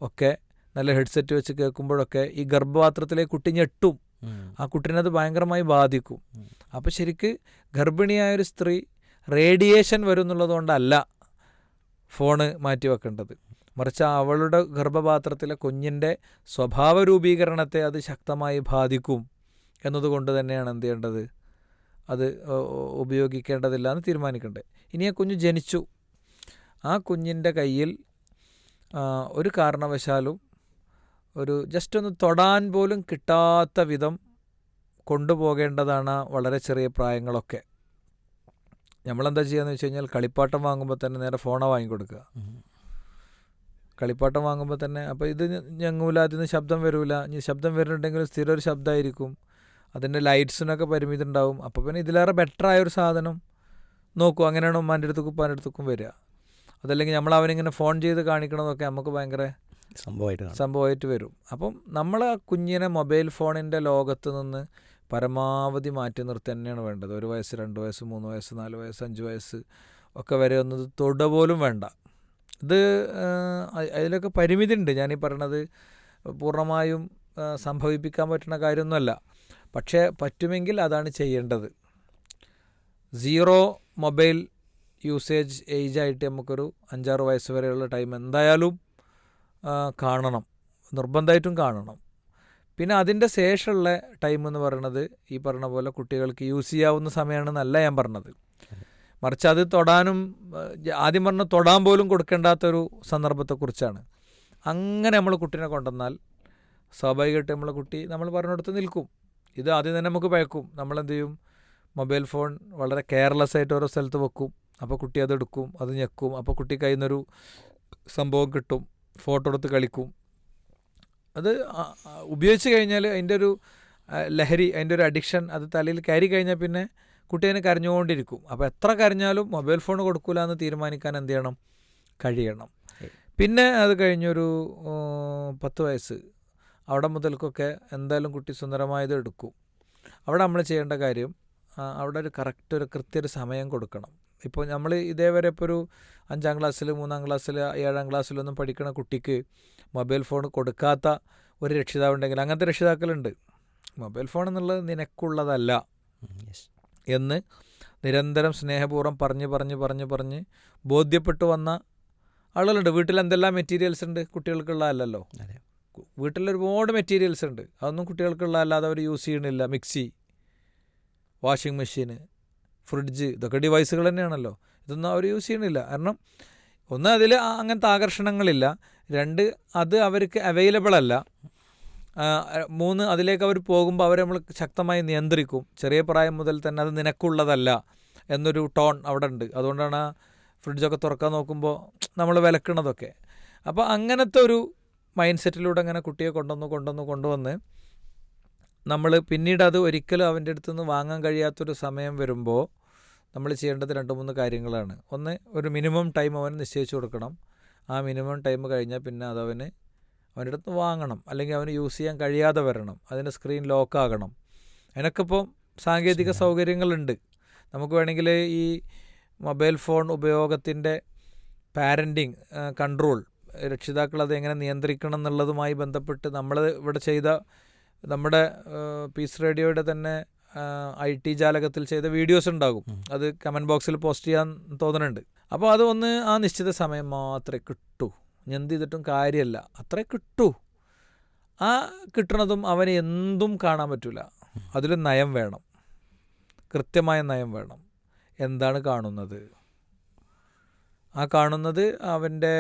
ഒക്കെ നല്ല ഹെഡ്സെറ്റ് വെച്ച് കേൾക്കുമ്പോഴൊക്കെ ഈ ഗർഭപാത്രത്തിലേക്ക് കുട്ടി ഞെട്ടും. ആ കുട്ടീനത് ഭയങ്കരമായി ബാധിക്കും. അപ്പോൾ ശരിക്ക് ഗർഭിണിയായൊരു സ്ത്രീ റേഡിയേഷൻ വരും എന്നുള്ളതുകൊണ്ടല്ല ഫോണ് മാറ്റി വെക്കേണ്ടത്, മറിച്ച് അവളുടെ ഗർഭപാത്രത്തിലെ കുഞ്ഞിൻ്റെ സ്വഭാവ രൂപീകരണത്തെ അത് ശക്തമായി ബാധിക്കും എന്നതുകൊണ്ട് തന്നെയാണ് എന്ത് ചെയ്യേണ്ടത്, അത് ഉപയോഗിക്കേണ്ടതില്ല എന്ന് തീരുമാനിക്കേണ്ടത്. ഇനി ആ കുഞ്ഞ് ജനിച്ചു, ആ കുഞ്ഞിൻ്റെ കയ്യിൽ ഒരു കാരണവശാലും ഒരു ജസ്റ്റ് ഒന്ന് തൊടാൻ പോലും കിട്ടാത്ത വിധം കൊണ്ടുപോകേണ്ടതാണ് വളരെ ചെറിയ പ്രായങ്ങളൊക്കെ. നമ്മളെന്താ ചെയ്യുകയെന്ന് വെച്ച് കഴിഞ്ഞാൽ കളിപ്പാട്ടം വാങ്ങുമ്പോൾ തന്നെ നേരെ ഫോണാണ് വാങ്ങിക്കൊടുക്കുക. കളിപ്പാട്ടം വാങ്ങുമ്പോൾ തന്നെ അപ്പോൾ ഇത് ഞങ്ങൂല, അതിന് ശബ്ദം വരില്ല, ഇനി ശബ്ദം വരുന്നുണ്ടെങ്കിലും സ്ഥിരം ഒരു ശബ്ദമായിരിക്കും, അതിൻ്റെ ലൈറ്റ്സിനൊക്കെ പരിമിതി ഉണ്ടാവും. അപ്പോൾ പിന്നെ ഇതിലേറെ ബെറ്ററായൊരു സാധനം നോക്കും. അങ്ങനെയാണ് ഉമ്മാൻ്റെ അടുത്തേക്കും ഉപ്പാൻ്റെ അടുത്തേക്കും വരിക. അതല്ലെങ്കിൽ നമ്മൾ അവനിങ്ങനെ ഫോൺ ചെയ്ത് കാണിക്കണതൊക്കെ നമുക്ക് ഭയങ്കര സംഭവമായിട്ട് വരും. അപ്പം നമ്മൾ ആ കുഞ്ഞിനെ മൊബൈൽ ഫോണിൻ്റെ ലോകത്ത് നിന്ന് പരമാവധി മാറ്റി നിർത്തി തന്നെയാണ് വേണ്ടത്. 1 വയസ്സ് 2 വയസ്സ് 3 വയസ്സ് 4 വയസ്സ് 5 വയസ്സ് ഒക്കെ വരെ ഒന്നും തൊട പോലും വേണ്ട. ഇത് അതിലൊക്കെ പരിമിതി ഉണ്ട്. ഞാനീ പറയണത് പൂർണ്ണമായും സംഭവിപ്പിക്കാൻ പറ്റുന്ന കാര്യമൊന്നുമല്ല. പക്ഷേ പറ്റുമെങ്കിൽ അതാണ് ചെയ്യേണ്ടത്. 0 മൊബൈൽ യൂസേജ് ഏജായിട്ട് നമുക്കൊരു 5-6 വയസ്സ് വരെയുള്ള ടൈം എന്തായാലും കാണണം, നിർബന്ധമായിട്ടും കാണണം. പിന്നെ അതിൻ്റെ ശേഷമുള്ള ടൈം എന്ന് പറയുന്നത് ഈ പറഞ്ഞ പോലെ കുട്ടികൾക്ക് യൂസ് ചെയ്യാവുന്ന സമയമാണെന്നല്ല ഞാൻ പറഞ്ഞത്, മറിച്ച് അത് തൊടാനും ആദ്യം പറഞ്ഞ തൊടാൻ പോലും കൊടുക്കേണ്ടാത്തൊരു സന്ദർഭത്തെക്കുറിച്ചാണ്. അങ്ങനെ നമ്മൾ കുട്ടീനെ കൊണ്ടുവന്നാൽ സ്വാഭാവികമായിട്ട് നമ്മളെ കുട്ടി നമ്മൾ പറഞ്ഞിടത്ത് നിൽക്കും. ഇത് ആദ്യം തന്നെ നമുക്ക് പഴക്കും. നമ്മളെന്ത് ചെയ്യും, മൊബൈൽ ഫോൺ വളരെ കെയർലെസ് ആയിട്ട് ഓരോ സ്ഥലത്ത് വെക്കും. അപ്പോൾ കുട്ടി അതെടുക്കും, അത് ഞെക്കും. അപ്പോൾ കുട്ടി കയ്യിൽ നിന്നൊരു സംഭവം കിട്ടും, ഫോട്ടോ എടുത്ത് കളിക്കും. അത് ഉപയോഗിച്ച് കഴിഞ്ഞാൽ അതിൻ്റെ ഒരു ലഹരി, അതിൻ്റെ ഒരു അഡിക്ഷൻ അത് തലയിൽ കയറി കഴിഞ്ഞാൽ പിന്നെ കുട്ടി അതിന് കരഞ്ഞുകൊണ്ടിരിക്കും. അപ്പോൾ എത്ര കരഞ്ഞാലും മൊബൈൽ ഫോൺ കൊടുക്കില്ല എന്ന് തീരുമാനിക്കാൻ എന്ത് ചെയ്യണം, കഴിയണം. പിന്നെ അത് കഴിഞ്ഞൊരു 10 വയസ്സ് അവിടെ മുതൽക്കൊക്കെ എന്തായാലും കുട്ടി സുന്ദരമായത് എടുക്കും. അവിടെ നമ്മൾ ചെയ്യേണ്ട കാര്യം, അവിടെ ഒരു കൃത്യൊരു സമയം കൊടുക്കണം. ഇപ്പോൾ നമ്മൾ ഇതേവരെ ഇപ്പോൾ ഒരു 5ാം ക്ലാസ്സിൽ 3ാം ക്ലാസ്സിൽ 7ാം ക്ലാസ്സിലൊന്നും പഠിക്കുന്ന കുട്ടിക്ക് മൊബൈൽ ഫോൺ കൊടുക്കാത്ത ഒരു രക്ഷിതാവുണ്ടെങ്കിൽ, അങ്ങനത്തെ രക്ഷിതാക്കളുണ്ട്. മൊബൈൽ ഫോൺ എന്നുള്ളത് നിനക്കുള്ളതല്ല എന്ന് നിരന്തരം സ്നേഹപൂർവ്വം പറഞ്ഞ് ബോധ്യപ്പെട്ടു വന്ന ആളുകളുണ്ട്. വീട്ടിൽ എന്തെല്ലാം മെറ്റീരിയൽസ് ഉണ്ട്, കുട്ടികൾക്കുള്ള അല്ലല്ലോ. വീട്ടിൽ ഒരുപാട് മെറ്റീരിയൽസ് ഉണ്ട്, അതൊന്നും കുട്ടികൾക്കുള്ള അല്ലാതെ അവർ യൂസ് ചെയ്യണില്ല. മിക്സി, വാഷിംഗ് മെഷീന്, ഫ്രിഡ്ജ്, ഇതൊക്കെ ഡിവൈസുകൾ തന്നെയാണല്ലോ. ഇതൊന്നും അവർ യൂസ് ചെയ്യണില്ല. കാരണം ഒന്ന്, അതിൽ അങ്ങനത്തെ ആകർഷണങ്ങളില്ല. 2, അത് അവർക്ക് അവൈലബിൾ അല്ല. 3, അതിലേക്ക് അവർ പോകുമ്പോൾ അവരെ നമ്മൾ ശക്തമായി നിയന്ത്രിക്കും. ചെറിയ പ്രായം മുതൽ തന്നെ അത് നിനക്കുള്ളതല്ല എന്നൊരു ടോൺ അവിടെ ഉണ്ട്. അതുകൊണ്ടാണ് ആ ഫ്രിഡ്ജൊക്കെ തുറക്കാൻ നോക്കുമ്പോൾ നമ്മൾ വിലക്കണതൊക്കെ. അപ്പോൾ അങ്ങനത്തെ ഒരു മൈൻഡ് സെറ്റിലൂടെ അങ്ങനെ കുട്ടിയെ കൊണ്ടുവന്ന് നമ്മൾ പിന്നീട് അത് ഒരിക്കലും അവൻ്റെ അടുത്ത് നിന്ന് വാങ്ങാൻ കഴിയാത്തൊരു സമയം വരുമ്പോൾ നമ്മൾ ചെയ്യേണ്ടത് 2-3 കാര്യങ്ങളാണ്. ഒന്ന്, ഒരു മിനിമം ടൈം അവന് നിശ്ചയിച്ചു കൊടുക്കണം. ആ മിനിമം ടൈം കഴിഞ്ഞാൽ പിന്നെ അതവൻ്റെ അടുത്ത് വാങ്ങണം, അല്ലെങ്കിൽ അവന് യൂസ് ചെയ്യാൻ കഴിയാതെ വരണം. അതിൻ്റെ സ്ക്രീൻ ലോക്കാകണം. അതിനൊക്കെ ഇപ്പോൾ സാങ്കേതിക സൗകര്യങ്ങളുണ്ട്. നമുക്ക് വേണമെങ്കിൽ ഈ മൊബൈൽ ഫോൺ ഉപയോഗത്തിൻ്റെ പാരൻറ്റിങ് കൺട്രോൾ, രക്ഷിതാക്കൾ അതെങ്ങനെ നിയന്ത്രിക്കണം എന്നുള്ളതുമായി ബന്ധപ്പെട്ട് നമ്മൾ ഇവിടെ ചെയ്ത നമ്മുടെ പീസ് റേഡിയോയുടെ തന്നെ IT ജാലകത്തിൽ ചെയ്ത വീഡിയോസ് ഉണ്ടാകും. അത് കമൻറ്റ് ബോക്സിൽ പോസ്റ്റ് ചെയ്യാൻ തോന്നുന്നുണ്ട്. അപ്പോൾ അത് ഒന്ന് ആ നിശ്ചിത സമയം മാത്രമേ കിട്ടൂ. എന്ത് ചെയ്തിട്ടും കാര്യമല്ല, അത്രേ കിട്ടൂ. ആ കിട്ടണതും അവന് എന്തും കാണാൻ പറ്റില്ല. അതിൽ നയം വേണം, കൃത്യമായ നയം വേണം. എന്താണ് കാണുന്നത്? ആ കാണുന്നത് അവൻ്റെ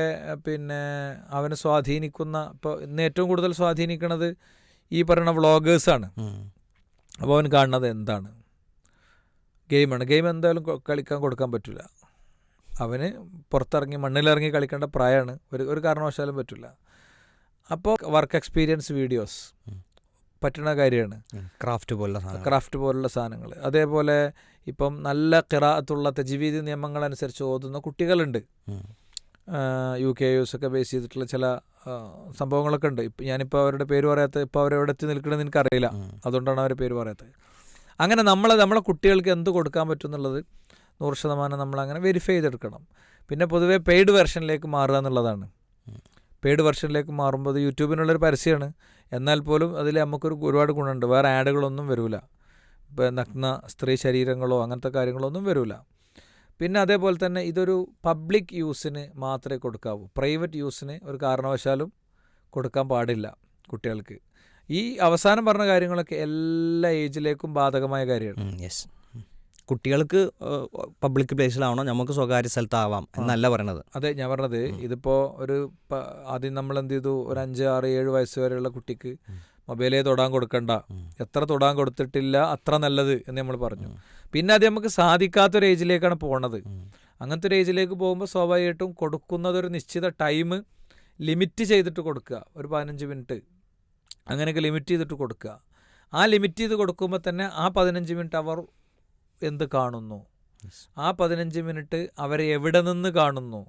അവനെ സ്വാധീനിക്കുന്ന, ഇപ്പോൾ ഇന്ന് ഏറ്റവും കൂടുതൽ സ്വാധീനിക്കുന്നത് ഈ പറയുന്ന വ്ളോഗേഴ്സാണ്. അപ്പോൾ അവൻ കാണുന്നത് എന്താണ്? ഗെയിമാണ്. ഗെയിം എന്തായാലും കളിക്കാൻ കൊടുക്കാൻ പറ്റില്ല. അവന് പുറത്തിറങ്ങി മണ്ണിലിറങ്ങി കളിക്കേണ്ട പ്രായമാണ്, ഒരു കാരണവശാലും പറ്റില്ല. അപ്പോൾ വർക്ക് എക്സ്പീരിയൻസ് വീഡിയോസ് പറ്റുന്ന കാര്യമാണ്. ക്രാഫ്റ്റ് പോലുള്ള സാധനങ്ങൾ. അതേപോലെ ഇപ്പം നല്ല ഖിറാഅത്തുള്ള തജ്വീദ് നിയമങ്ങളനുസരിച്ച് ഓതുന്ന കുട്ടികളുണ്ട്. UKUs ഒക്കെ ബേസ് ചെയ്തിട്ടുള്ള ചില സംഭവങ്ങളൊക്കെ ഉണ്ട്. ഞാനിപ്പോൾ അവരുടെ പേര് പറയാത്തത്, ഇപ്പോൾ അവരെവിടെ എത്തി നിൽക്കണമെന്ന് എനിക്കറിയില്ല, അതുകൊണ്ടാണ് അവരുടെ പേര് പറയാത്തത്. അങ്ങനെ നമ്മളെ കുട്ടികൾക്ക് എന്ത് കൊടുക്കാൻ പറ്റും എന്നുള്ളത് 100% നമ്മളങ്ങനെ വെരിഫൈ ചെയ്തെടുക്കണം. പിന്നെ പൊതുവേ പെയ്ഡ് വെർഷനിലേക്ക് മാറുക എന്നുള്ളതാണ്. പെയ്ഡ് വെർഷനിലേക്ക് മാറുമ്പോൾ അത് യൂട്യൂബിനുള്ളൊരു പരസ്യമാണ്, എന്നാൽ പോലും അതിൽ നമുക്കൊരു ഒരുപാട് ഗുണമുണ്ട്. വേറെ ആഡുകളൊന്നും വരില്ല. ഇപ്പോൾ നഗ്ന സ്ത്രീ ശരീരങ്ങളോ അങ്ങനത്തെ കാര്യങ്ങളൊന്നും വരില്ല. പിന്നെ അതേപോലെ തന്നെ ഇതൊരു പബ്ലിക് യൂസിന് മാത്രമേ കൊടുക്കാവൂ. പ്രൈവറ്റ് യൂസിന് ഒരു കാരണവശാലും കൊടുക്കാൻ പാടില്ല കുട്ടികൾക്ക്. ഈ അവസാനം പറഞ്ഞ കാര്യങ്ങളൊക്കെ എല്ലാ ഏജിലേക്കും ബാധകമായ കാര്യമാണ്. യെസ്, കുട്ടികൾക്ക് പബ്ലിക് പ്ലേസിലാവണം, നമുക്ക് സ്വകാര്യ സ്ഥലത്താവാം എന്നല്ല പറയണത്. അതെ, ഞാൻ പറഞ്ഞത് ഇതിപ്പോൾ ആദ്യം നമ്മൾ എന്ത് ചെയ്തു, ഒരു 5, 6, 7 വയസ്സ് വരെയുള്ള കുട്ടിക്ക് മൊബൈലേ തൊടാൻ കൊടുക്കണ്ട, എത്ര തൊടാൻ കൊടുത്തിട്ടില്ല അത്ര നല്ലത് എന്ന് നമ്മൾ പറഞ്ഞു. പിന്നെ അത് നമുക്ക് സാധിക്കാത്തൊരു ഏജിലേക്കാണ് പോണത്. അങ്ങനത്തെ ഒരു ഏജിലേക്ക് പോകുമ്പോൾ സ്വാഭാവികമായിട്ടും കൊടുക്കുന്നതൊരു നിശ്ചിത ടൈം ലിമിറ്റ് ചെയ്തിട്ട് കൊടുക്കുക. ഒരു 15 മിനിറ്റ് അങ്ങനെയൊക്കെ ലിമിറ്റ് ചെയ്തിട്ട് കൊടുക്കുക. ആ ലിമിറ്റ് ചെയ്ത് കൊടുക്കുമ്പോൾ തന്നെ ആ 15 മിനിറ്റ് അവർ എന്ത് കാണുന്നു, ആ 15 മിനിറ്റ് അവരെ എവിടെ നിന്ന് കാണുന്നു,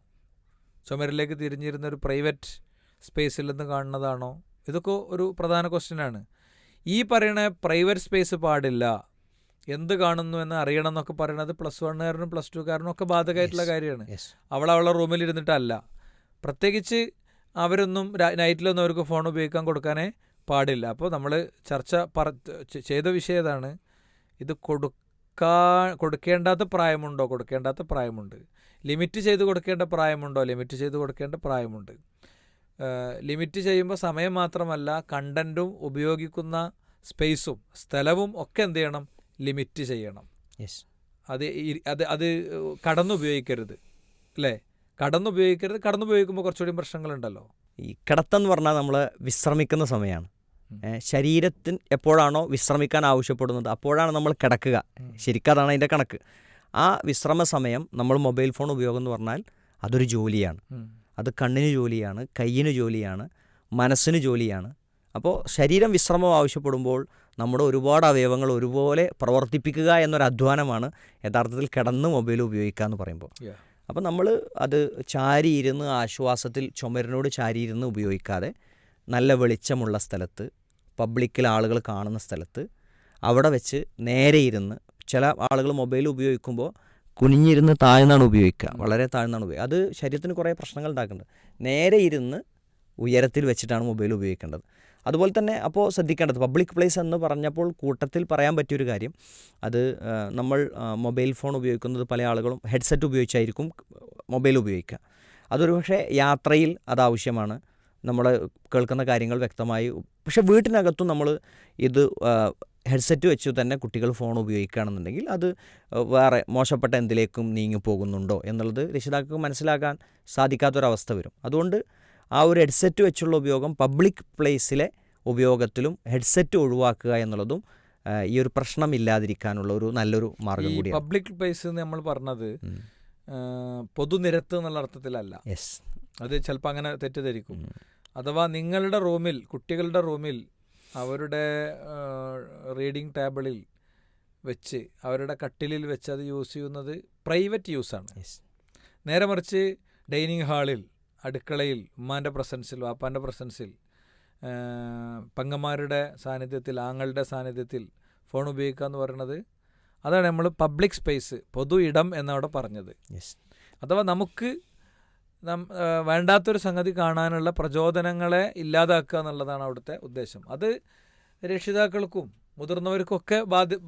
ചുമരിലേക്ക് തിരിഞ്ഞിരുന്ന ഒരു പ്രൈവറ്റ് സ്പേസിൽ നിന്ന് കാണുന്നതാണോ, ഇതൊക്കെ ഒരു പ്രധാന ക്വസ്റ്റ്യനാണ്. ഈ പറയണ പ്രൈവറ്റ് സ്പേസ് പാടില്ല, എന്ത് കാണുന്നു എന്ന് അറിയണം എന്നൊക്കെ പറയണത് +1കാരനും +2കാരനും ഒക്കെ ബാധകമായിട്ടുള്ള കാര്യമാണ്. അവളെ റൂമിൽ ഇരുന്നിട്ടല്ല. പ്രത്യേകിച്ച് അവരൊന്നും നൈറ്റിലൊന്നും അവർക്ക് ഫോൺ ഉപയോഗിക്കാൻ കൊടുക്കാനേ പാടില്ല. അപ്പോൾ നമ്മൾ ചർച്ച ചെയ്ത വിഷയം ഏതാണ്, ഇത് കൊടുക്കേണ്ടാത്ത പ്രായമുണ്ടോ, കൊടുക്കേണ്ടാത്ത പ്രായമുണ്ട്. ലിമിറ്റ് ചെയ്ത് കൊടുക്കേണ്ട പ്രായമുണ്ടോ, ലിമിറ്റ് ചെയ്ത് കൊടുക്കേണ്ട പ്രായമുണ്ട്. ലിമിറ്റ് ചെയ്യുമ്പോൾ സമയം മാത്രമല്ല, കണ്ടൻറ്റും ഉപയോഗിക്കുന്ന സ്പേസും സ്ഥലവും ഒക്കെ എന്ത് ചെയ്യണം, ലിമിറ്റ് ചെയ്യണം. അത് കടന്നുപയോഗിക്കരുത്, അല്ലേ? കടന്നുപയോഗിക്കുമ്പോൾ കുറച്ചുകൂടി പ്രശ്നങ്ങളുണ്ടല്ലോ. ഈ കിടത്തെന്ന് പറഞ്ഞാൽ നമ്മൾ വിശ്രമിക്കുന്ന സമയമാണ്. ശരീരത്തിന് എപ്പോഴാണോ വിശ്രമിക്കാൻ ആവശ്യപ്പെടുന്നത് അപ്പോഴാണ് നമ്മൾ കിടക്കുക. ശരിക്കും അതാണ് അതിൻ്റെ കണക്ക്. ആ വിശ്രമ സമയം നമ്മൾ മൊബൈൽ ഫോൺ ഉപയോഗം എന്ന് പറഞ്ഞാൽ അതൊരു ജോലിയാണ്. അത് കണ്ണിന് ജോലിയാണ്, കയ്യിന് ജോലിയാണ്, മനസ്സിന് ജോലിയാണ്. അപ്പോൾ ശരീരം വിശ്രമം ആവശ്യപ്പെടുമ്പോൾ നമ്മുടെ ഒരുപാട് അവയവങ്ങൾ ഒരുപോലെ പ്രവർത്തിപ്പിക്കുക എന്നൊരു അധ്വാനമാണ് യഥാർത്ഥത്തിൽ കിടന്ന് മൊബൈൽ ഉപയോഗിക്കുക എന്ന് പറയുമ്പോൾ. അപ്പോൾ നമ്മൾ അത് ചാരിയിരുന്ന് ആശ്വാസത്തിൽ ചുമരിനോട് ചാരിയിരുന്ന് ഉപയോഗിക്കാതെ നല്ല വെളിച്ചമുള്ള സ്ഥലത്ത്, പബ്ലിക്കിൽ ആളുകൾ കാണുന്ന സ്ഥലത്ത്, അവിടെ വെച്ച് നേരെ ഇരുന്ന്, ചില ആളുകൾ മൊബൈൽ ഉപയോഗിക്കുമ്പോൾ കുനിഞ്ഞിരുന്ന് താഴ്ന്നാണ് ഉപയോഗിക്കുക, വളരെ താഴ്ന്നാണ് ഉപയോഗിക്കുക. അത് ശരീരത്തിന് കുറേ പ്രശ്നങ്ങൾ ഉണ്ടാക്കുന്നുണ്ട്. നേരെ ഇരുന്ന് ഉയരത്തിൽ വെച്ചിട്ടാണ് മൊബൈൽ ഉപയോഗിക്കേണ്ടത്. അതുപോലെ തന്നെ അപ്പോൾ ശ്രദ്ധിക്കേണ്ടത്, പബ്ലിക് പ്ലേസ് എന്ന് പറഞ്ഞപ്പോൾ കൂട്ടത്തിൽ പറയാൻ പറ്റിയൊരു കാര്യം, അത് നമ്മൾ മൊബൈൽ ഫോൺ ഉപയോഗിക്കുന്നത് പല ആളുകളും ഹെഡ്സെറ്റ് ഉപയോഗിച്ചായിരിക്കും മൊബൈൽ ഉപയോഗിക്കുക. അതൊരു പക്ഷേ യാത്രയിൽ അതാവശ്യമാണ്, നമ്മൾ കേൾക്കുന്ന കാര്യങ്ങൾ വ്യക്തമായി. പക്ഷേ വീട്ടിനകത്തും നമ്മൾ ഇത് ഹെഡ്സെറ്റ് വെച്ച് തന്നെ കുട്ടികൾ ഫോൺ ഉപയോഗിക്കുകയാണെന്നുണ്ടെങ്കിൽ അത് വേറെ മോശപ്പെട്ട എന്തിലേക്കും നീങ്ങി പോകുന്നുണ്ടോ എന്നുള്ളത് രക്ഷിതാക്കൾക്ക് മനസ്സിലാക്കാൻ സാധിക്കാത്തൊരവസ്ഥ വരും. അതുകൊണ്ട് ആ ഒരു ഹെഡ്സെറ്റ് വെച്ചുള്ള ഉപയോഗം, പബ്ലിക് പ്ലേസിലെ ഉപയോഗത്തിലും ഹെഡ്സെറ്റ് ഒഴിവാക്കുക എന്നുള്ളതും ഈ ഒരു പ്രശ്നം ഇല്ലാതിരിക്കാനുള്ള ഒരു നല്ലൊരു മാർഗം കൂടിയാണ്. പബ്ലിക് പ്ലേസ് നമ്മൾ പറഞ്ഞത് പൊതുനിരത്ത് എന്നുള്ള അർത്ഥത്തിലല്ല. അത് ചിലപ്പോൾ അങ്ങനെ തെറ്റിദ്ധരിക്കും. അഥവാ നിങ്ങളുടെ റൂമിൽ, കുട്ടികളുടെ റൂമിൽ അവരുടെ റീഡിംഗ് ടേബിളിൽ വെച്ച്, അവരുടെ കട്ടിലിൽ വെച്ച് അത് യൂസ് ചെയ്യുന്നത് പ്രൈവറ്റ് യൂസാണ്. നേരെ മറിച്ച് ഡൈനിങ് ഹാളിൽ, അടുക്കളയിൽ, ഉമ്മാൻ്റെ പ്രസൻസിൽ, വാപ്പാൻ്റെ പ്രസൻസിൽ, പെങ്ങന്മാരുടെ സാന്നിധ്യത്തിൽ, ആങ്ങളുടെ സാന്നിധ്യത്തിൽ ഫോൺ ഉപയോഗിക്കുക എന്ന് പറയുന്നത്, അതാണ് നമ്മൾ പബ്ലിക് സ്പേസ്, പൊതു ഇടം എന്നവിടെ പറഞ്ഞത്. അഥവാ നമുക്ക് വേണ്ടാത്തൊരു സംഗതി കാണാനുള്ള പ്രചോദനങ്ങളെ ഇല്ലാതാക്കുക എന്നുള്ളതാണ് അവിടുത്തെ ഉദ്ദേശം. അത് രക്ഷിതാക്കൾക്കും മുതിർന്നവർക്കൊക്കെ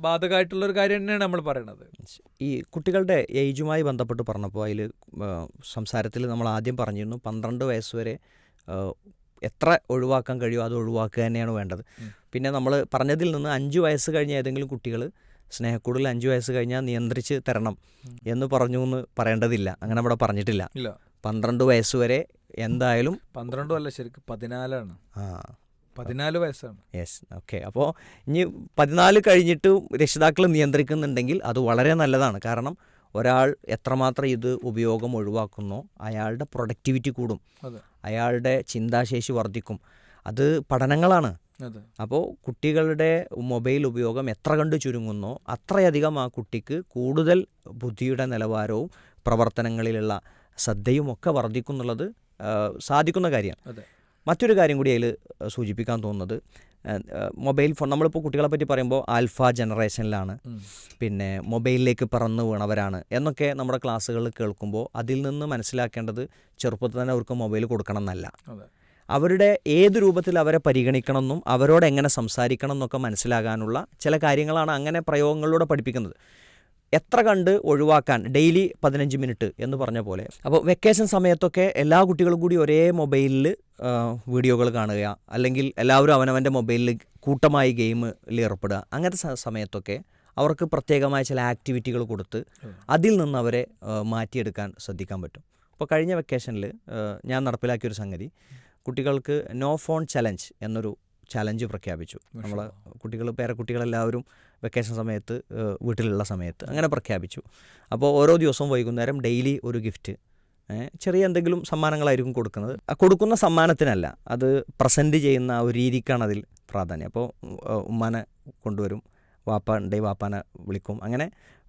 ബാധകമായിട്ടുള്ളൊരു കാര്യം തന്നെയാണ് നമ്മൾ പറയുന്നത്. ഈ കുട്ടികളുടെ ഏജുമായി ബന്ധപ്പെട്ട് പറഞ്ഞപ്പോൾ അതിൽ സംസാരത്തിൽ നമ്മൾ ആദ്യം പറഞ്ഞിരുന്നു 12 വയസ്സ് വരെ എത്ര ഒഴിവാക്കാൻ കഴിയുമോ അത് ഒഴിവാക്കുക തന്നെയാണ് വേണ്ടത്. പിന്നെ നമ്മൾ പറഞ്ഞതിൽ നിന്ന് 5 വയസ്സ് കഴിഞ്ഞ ഏതെങ്കിലും കുട്ടികൾ സ്നേഹക്കൂടിൽ 5 വയസ്സ് കഴിഞ്ഞാൽ നിയന്ത്രിച്ച് തരണം എന്ന് പറഞ്ഞു എന്ന് പറയേണ്ടതില്ല. അങ്ങനെ അവിടെ പറഞ്ഞിട്ടില്ല. 12 വയസ്സ് വരെ എന്തായാലും 12 അല്ല, ശരിക്കും 14ആണ്. 14 വയസ്സാണ്. Yes, okay. അപ്പോൾ ഇനി 14 കഴിഞ്ഞിട്ട് രക്ഷിതാക്കൾ നിയന്ത്രിക്കുന്നുണ്ടെങ്കിൽ അത് വളരെ നല്ലതാണ്. കാരണം ഒരാൾ എത്രമാത്രം ഇത് ഉപയോഗം ഒഴിവാക്കുന്നോ അയാളുടെ പ്രൊഡക്ടിവിറ്റി കൂടും, അയാളുടെ ചിന്താശേഷി വർദ്ധിക്കും. അത് പഠനങ്ങളാണ്. അപ്പോൾ കുട്ടികളുടെ മൊബൈൽ ഉപയോഗം എത്ര കണ്ട് ചുരുങ്ങുന്നോ അത്രയധികം ആ കുട്ടിക്ക് കൂടുതൽ ബുദ്ധിയുടെ നിലവാരവും പ്രവർത്തനങ്ങളിലുള്ള ശ്രദ്ധയും ഒക്കെ വർദ്ധിക്കും എന്നുള്ളത് സാധിക്കുന്ന കാര്യമാണ്. മറ്റൊരു കാര്യം കൂടി അതിൽ സൂചിപ്പിക്കാൻ തോന്നുന്നത്, മൊബൈൽ ഫോൺ നമ്മളിപ്പോൾ കുട്ടികളെ പറ്റി പറയുമ്പോൾ ആൽഫ ജനറേഷനിലാണ്, പിന്നെ മൊബൈലിലേക്ക് പറന്നു വീണവരാണ് എന്നൊക്കെ നമ്മുടെ ക്ലാസ്സുകളിൽ കേൾക്കുമ്പോൾ അതിൽ നിന്ന് മനസ്സിലാക്കേണ്ടത് ചെറുപ്പത്തിൽ തന്നെ അവർക്ക് മൊബൈൽ കൊടുക്കണം എന്നല്ല. അവരുടെ ഏത് രൂപത്തിൽ അവരെ പരിഗണിക്കണം എന്നും അവരോട് എങ്ങനെ സംസാരിക്കണം എന്നൊക്കെ മനസ്സിലാകാനുള്ള ചില കാര്യങ്ങളാണ് അങ്ങനെ പ്രയോഗങ്ങളിലൂടെ പഠിപ്പിക്കുന്നത്. എത്ര കണ്ട് ഒഴിവാക്കാൻ, ഡെയിലി 15 മിനിറ്റ് എന്ന് പറഞ്ഞ പോലെ. അപ്പോൾ വെക്കേഷൻ സമയത്തൊക്കെ എല്ലാ കുട്ടികളും കൂടി ഒരേ മൊബൈലിൽ വീഡിയോകൾ കാണുക, അല്ലെങ്കിൽ എല്ലാവരും അവനവൻ്റെ മൊബൈലിൽ കൂട്ടമായി ഗെയിമിൽ ഏർപ്പെടുക, അങ്ങനത്തെ സമയത്തൊക്കെ അവർക്ക് പ്രത്യേകമായ ചില ആക്ടിവിറ്റികൾ കൊടുത്ത് അതിൽ നിന്ന് അവരെ മാറ്റിയെടുക്കാൻ ശ്രദ്ധിക്കാൻ പറ്റും. ഇപ്പോൾ കഴിഞ്ഞ വെക്കേഷനിൽ ഞാൻ നടപ്പിലാക്കിയൊരു സംഗതി, കുട്ടികൾക്ക് നോ ഫോൺ ചലഞ്ച് എന്നൊരു ചലഞ്ച് പ്രഖ്യാപിച്ചു. നമ്മൾ പേരക്കുട്ടികളെല്ലാവരും വെക്കേഷൻ സമയത്ത് വീട്ടിലുള്ള സമയത്ത് അങ്ങനെ പ്രഖ്യാപിച്ചു. അപ്പോൾ ഓരോ ദിവസവും വൈകുന്നേരം ഡെയിലി ഒരു ഗിഫ്റ്റ്, ചെറിയ എന്തെങ്കിലും സമ്മാനങ്ങളായിരിക്കും കൊടുക്കുന്നത്. കൊടുക്കുന്ന സമ്മാനത്തിനല്ല, അത് പ്രസൻറ്റ് ചെയ്യുന്ന ഒരു രീതിക്കാണ് അതിൽ പ്രാധാന്യം. അപ്പോൾ ഉമ്മാനെ കൊണ്ടുവരും, വാപ്പാനെ വിളിക്കും, അങ്ങനെ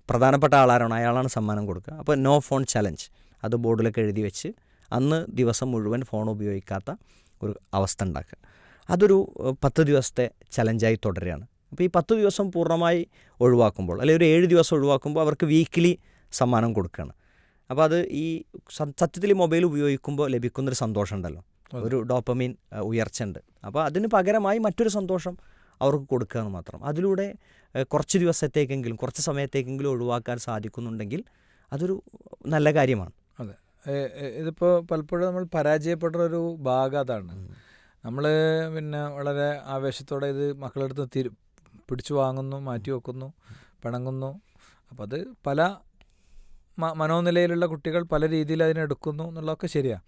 പ്രധാനപ്പെട്ട ആളാരാണോ അയാളാണ് സമ്മാനം കൊടുക്കുക. അപ്പോൾ നോ ഫോൺ ചലഞ്ച് അത് ബോർഡിലൊക്കെ എഴുതി വെച്ച് അന്ന് ദിവസം മുഴുവൻ ഫോൺ ഉപയോഗിക്കാത്ത ഒരു അവസ്ഥ ഉണ്ടാക്കുക. അതൊരു 10 ദിവസത്തെ ചലഞ്ചായി തുടരുകയാണ്. അപ്പോൾ ഈ 10 ദിവസം പൂർണ്ണമായി ഒഴിവാക്കുമ്പോൾ, അല്ലെങ്കിൽ ഒരു 7 ദിവസം ഒഴിവാക്കുമ്പോൾ അവർക്ക് വീക്കിലി സമ്മാനം കൊടുക്കുകയാണ്. അപ്പോൾ അത് ഈ സത്യത്തിൽ മൊബൈൽ ഉപയോഗിക്കുമ്പോൾ ലഭിക്കുന്നൊരു സന്തോഷം ഉണ്ടല്ലോ, ഒരു ഡോപ്പമീൻ ഉയർച്ച ഉണ്ട്. അപ്പോൾ അതിന് പകരമായി മറ്റൊരു സന്തോഷം അവർക്ക് കൊടുക്കുക എന്ന് മാത്രം. അതിലൂടെ കുറച്ച് ദിവസത്തേക്കെങ്കിലും കുറച്ച് സമയത്തേക്കെങ്കിലും ഒഴിവാക്കാൻ സാധിക്കുന്നുണ്ടെങ്കിൽ അതൊരു നല്ല കാര്യമാണ്. അതെ, ഇതിപ്പോൾ പലപ്പോഴും നമ്മൾ പരാജയപ്പെട്ട ഒരു ഭാഗം അതാണ്. നമ്മൾ പിന്നെ വളരെ ആവേശത്തോടെ ഇത് മക്കളെടുത്ത് പിടിച്ചു വാങ്ങുന്നു, മാറ്റി വെക്കുന്നു, പിണങ്ങുന്നു. അപ്പം അത് പല മനോനിലയിലുള്ള കുട്ടികൾ പല രീതിയിൽ അതിനെടുക്കുന്നു എന്നുള്ളതൊക്കെ ശരിയാണ്.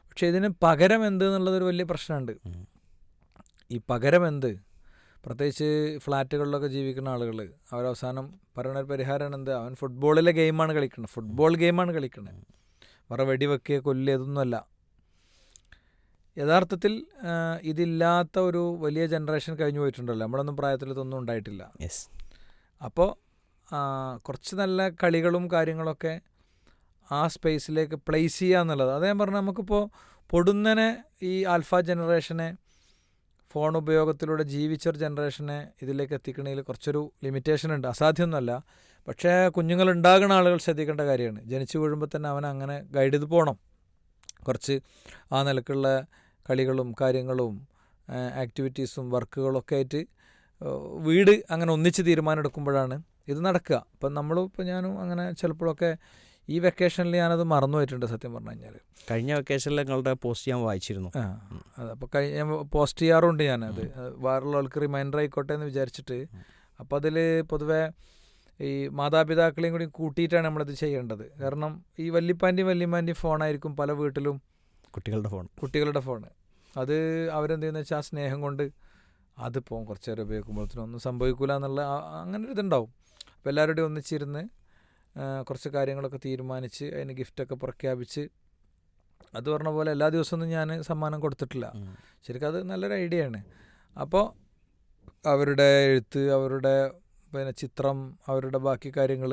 പക്ഷേ ഇതിന് പകരം എന്ത് എന്നുള്ളതൊരു വലിയ പ്രശ്നമുണ്ട്. ഈ പകരം എന്ത്, പ്രത്യേകിച്ച് ഫ്ലാറ്റുകളിലൊക്കെ ജീവിക്കുന്ന ആളുകൾ അവരവസാനം പറയുന്ന ഒരു പരിഹാരമാണ് എന്ത്, അവൻ ഫുട്ബോളിലെ ഗെയിമാണ് കളിക്കുന്നത്, ഫുട്ബോൾ ഗെയിമാണ് കളിക്കുന്നത്, വേറെ വെടിവെക്കുക കൊല്ലുക ഇതൊന്നുമല്ല. യഥാർത്ഥത്തിൽ ഇതില്ലാത്ത ഒരു വലിയ ജനറേഷൻ കഴിഞ്ഞു പോയിട്ടുണ്ടല്ലോ, നമ്മളൊന്നും പ്രായത്തിൽ ഇതൊന്നും ഉണ്ടായിട്ടില്ല. അപ്പോൾ കുറച്ച് നല്ല കളികളും കാര്യങ്ങളൊക്കെ ആ സ്പേസിലേക്ക് പ്ലേസ് ചെയ്യുക എന്നുള്ളത്, അത് ഞാൻ പറഞ്ഞാൽ നമുക്കിപ്പോൾ പൊടുന്നനെ ഈ ആൽഫ ജനറേഷനെ ഫോൺ ഉപയോഗത്തിലൂടെ ജീവിച്ചൊരു ജനറേഷനെ ഇതിലേക്ക് എത്തിക്കണമെങ്കിൽ കുറച്ചൊരു ലിമിറ്റേഷൻ ഉണ്ട്, അസാധ്യമൊന്നുമല്ല. പക്ഷേ കുഞ്ഞുങ്ങളുണ്ടാകുന്ന ആളുകൾ ശ്രദ്ധിക്കേണ്ട കാര്യമാണ്. ജനിച്ചു വീഴുമ്പോൾ തന്നെ അവനെ അങ്ങനെ ഗൈഡ് ചെയ്ത് പോകണം. കുറച്ച് ആ നിലക്കുള്ള കളികളും കാര്യങ്ങളും ആക്ടിവിറ്റീസും വർക്കുകളൊക്കെ ആയിട്ട് വീട് അങ്ങനെ ഒന്നിച്ച് തീരുമാനം എടുക്കുമ്പോഴാണ് ഇത് നടക്കുക. ഇപ്പം ഞാനും അങ്ങനെ ചിലപ്പോഴൊക്കെ ഈ വെക്കേഷനിൽ ഞാനത് മറന്നു പോയിട്ടുണ്ട് സത്യം പറഞ്ഞു കഴിഞ്ഞാൽ. കഴിഞ്ഞ വെക്കേഷനിൽ നിങ്ങളുടെ പോസ്റ്റ് ഞാൻ വായിച്ചിരുന്നു. അതെ, അപ്പോൾ ഞാൻ പോസ്റ്റ് ചെയ്യാറുണ്ട് ഞാനത്, വേറുള്ളവർക്ക് റിമൈൻഡർ ആയിക്കോട്ടെ എന്ന് വിചാരിച്ചിട്ട്. അപ്പോൾ അതിൽ പൊതുവേ ഈ മാതാപിതാക്കളെയും കൂടി കൂട്ടിയിട്ടാണ് നമ്മളത് ചെയ്യേണ്ടത്. കാരണം ഈ വല്യപ്പാൻ്റെയും വല്യമ്മാൻ്റെയും ഫോണായിരിക്കും പല വീട്ടിലും കുട്ടികളുടെ ഫോൺ. അത് അവരെന്ത് ചെയ്യുന്നത് വെച്ചാൽ ആ സ്നേഹം കൊണ്ട് അതിപ്പോൾ കുറച്ച് നേരം ഉപയോഗിക്കുമ്പോഴത്തേനും ഒന്നും സംഭവിക്കില്ല എന്നുള്ള അങ്ങനെ ഒരു ഇതുണ്ടാവും. അപ്പോൾ എല്ലാവരുടെയും ഒന്നിച്ചിരുന്ന് കുറച്ച് കാര്യങ്ങളൊക്കെ തീരുമാനിച്ച് അതിന് ഗിഫ്റ്റൊക്കെ പ്രഖ്യാപിച്ച്, അത് പറഞ്ഞ പോലെ എല്ലാ ദിവസമൊന്നും ഞാൻ സമ്മാനം കൊടുത്തിട്ടില്ല. ശരിക്കും അത് നല്ലൊരു ഐഡിയ ആണ്. അപ്പോൾ അവരുടെ എഴുത്ത്, അവരുടെ പിന്നെ ചിത്രം, അവരുടെ ബാക്കി കാര്യങ്ങൾ,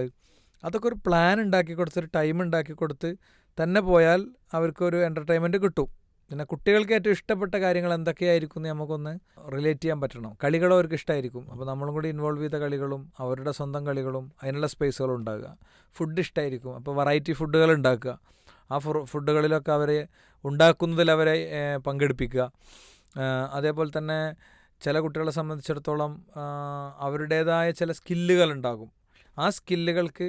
അതൊക്കെ ഒരു പ്ലാൻ ഉണ്ടാക്കി കൊടുത്ത്, ഒരു ടൈം ഉണ്ടാക്കി കൊടുത്ത് തന്നെ പോയാൽ അവർക്കൊരു എൻ്റർടൈൻമെൻറ്റ് കിട്ടും. പിന്നെ കുട്ടികൾക്ക് ഏറ്റവും ഇഷ്ടപ്പെട്ട കാര്യങ്ങൾ എന്തൊക്കെയായിരിക്കും എന്ന് നമുക്കൊന്ന് റിലേറ്റ് ചെയ്യാൻ പറ്റണം. കളികളും അവർക്ക് ഇഷ്ടമായിരിക്കും. അപ്പോൾ നമ്മളും കൂടി ഇൻവോൾവ് ചെയ്ത കളികളും അവരുടെ സ്വന്തം കളികളും അതിനുള്ള സ്പേസുകളും ഉണ്ടാകുക. ഫുഡ് ഇഷ്ടമായിരിക്കും, അപ്പോൾ വെറൈറ്റി ഫുഡുകൾ ഉണ്ടാക്കുക. ആ ഫുഡുകളിലൊക്കെ അവരെ ഉണ്ടാക്കുന്നതിൽ അവരെ പങ്കെടുപ്പിക്കുക. അതേപോലെ തന്നെ ചില കുട്ടികളെ സംബന്ധിച്ചിടത്തോളം അവരുടേതായ ചില സ്കില്ലുകൾ ഉണ്ടാകും. ആ സ്കില്ലുകൾക്ക്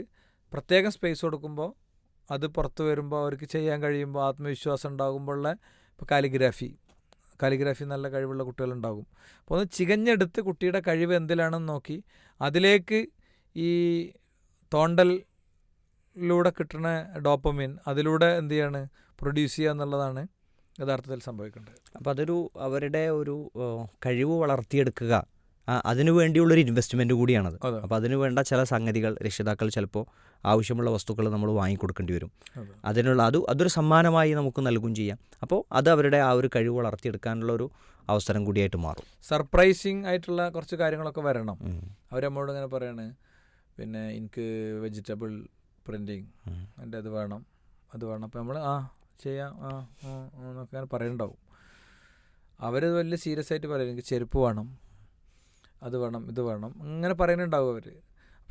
പ്രത്യേകം സ്പേസ് കൊടുക്കുമ്പോൾ അത് പുറത്ത് വരുമ്പോൾ അവർക്ക് ചെയ്യാൻ കഴിയുമ്പോൾ ആത്മവിശ്വാസം ഉണ്ടാകുമ്പോഴുള്ള, ഇപ്പോൾ കാലിഗ്രാഫി നല്ല കഴിവുള്ള കുട്ടികളുണ്ടാകും. അപ്പോൾ ഒന്ന് ചികഞ്ഞെടുത്ത് കുട്ടിയുടെ കഴിവ് എന്തിലാണെന്ന് നോക്കി അതിലേക്ക് ഈ തോണ്ടലിലൂടെ കിട്ടുന്ന ഡോപ്പമീൻ അതിലൂടെ എന്ത് ചെയ്യാണ് പ്രൊഡ്യൂസ് ചെയ്യുക എന്നുള്ളതാണ് യഥാർത്ഥത്തിൽ സംഭവിക്കേണ്ടത്. അപ്പോൾ അതൊരു അവരുടെ ഒരു കഴിവ് വളർത്തിയെടുക്കുക, അതിനു വേണ്ടിയുള്ളൊരു ഇൻവെസ്റ്റ്മെൻറ്റ് കൂടിയാണത്. അതെ. അപ്പോൾ അതിന് വേണ്ട ചില സംഗതികൾ രക്ഷിതാക്കൾ ചിലപ്പോൾ ആവശ്യമുള്ള വസ്തുക്കൾ നമ്മൾ വാങ്ങിക്കൊടുക്കേണ്ടി വരും. അതെ. അതൊരു സമ്മാനമായി നമുക്ക് നൽകുകയും ചെയ്യാം. അപ്പോൾ അത് അവരുടെ ആ ഒരു കഴിവ് വളർത്തിയെടുക്കാനുള്ള ഒരു അവസരം കൂടിയായിട്ട് മാറും. സർപ്രൈസിങ് ആയിട്ടുള്ള കുറച്ച് കാര്യങ്ങളൊക്കെ വരണം. അവരമ്മോട് ഇങ്ങനെ പറയാണ്, പിന്നെ എനിക്ക് വെജിറ്റബിൾ പ്രിൻറ്റിങ് എൻ്റെ അത് വേണം. അപ്പോൾ നമ്മൾ ചെയ്യാം എന്നൊക്കെ അങ്ങനെ പറയുന്നുണ്ടാവും. അവരത് വലിയ സീരിയസ് ആയിട്ട് പറയും, എനിക്ക് ചെരുപ്പ് വേണം, അത് വേണം, ഇത് വേണം, അങ്ങനെ പറയുന്നുണ്ടാവും അവർ.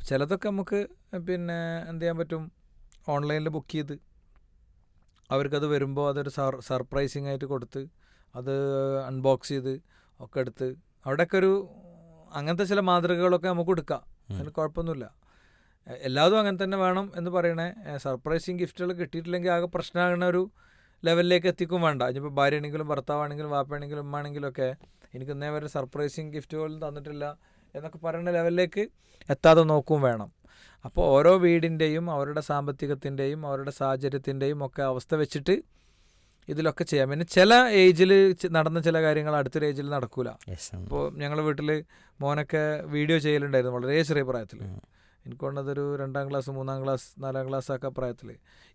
ചിലതൊക്കെ നമുക്ക് പിന്നെ എന്ത് ചെയ്യാൻ പറ്റും, ഓൺലൈനിൽ ബുക്ക് ചെയ്ത് അവർക്കത് വരുമ്പോൾ അതൊരു സർപ്രൈസിങ് ആയിട്ട് കൊടുത്ത് അത് അൺബോക്സ് ചെയ്ത് ഒക്കെ എടുത്ത് അവിടെയൊക്കെ അങ്ങനത്തെ ചില മാതൃകകളൊക്കെ നമുക്ക് എടുക്കാം. അതിന് കുഴപ്പമൊന്നുമില്ല. എല്ലാതും അങ്ങനെ തന്നെ വേണം എന്ന് പറയണേ. സർപ്രൈസിങ് ഗിഫ്റ്റുകൾ കിട്ടിയിട്ടില്ലെങ്കിൽ ആകെ പ്രശ്നമാകുന്ന ഒരു ലെവലിലേക്ക് എത്തിക്കും വേണ്ട. ഇനിയിപ്പോൾ ഭാര്യയാണെങ്കിലും ഭർത്താവാണെങ്കിലും വാപ്പയാണെങ്കിലും ഉമ്മാണെങ്കിലും ഒക്കെ എനിക്ക് ഇന്നേ വരെ സർപ്രൈസിങ് ഗിഫ്റ്റ് പോലും തന്നിട്ടില്ല എന്നൊക്കെ പറയുന്ന ലെവലിലേക്ക് എത്താതെ നോക്കും വേണം. അപ്പോൾ ഓരോ വീടിൻ്റെയും അവരുടെ സാമ്പത്തികത്തിൻ്റെയും അവരുടെ സാഹചര്യത്തിൻ്റെയും ഒക്കെ അവസ്ഥ വെച്ചിട്ട് ഇതിലൊക്കെ ചെയ്യാം. പിന്നെ ചില ഏജിൽ നടന്ന ചില കാര്യങ്ങൾ അടുത്തൊരു ഏജിൽ നടക്കൂല. ഇപ്പോൾ ഞങ്ങളുടെ വീട്ടിൽ മോനൊക്കെ വീഡിയോ ചെയ്യലുണ്ടായിരുന്നു വളരെ ചെറിയ പ്രായത്തിൽ. എനിക്ക് തോന്നുന്നതൊരു 2ാം ക്ലാസ് 3ാം ക്ലാസ് 4ാം ക്ലാസ് ഒക്കെ പ്രായത്തിൽ.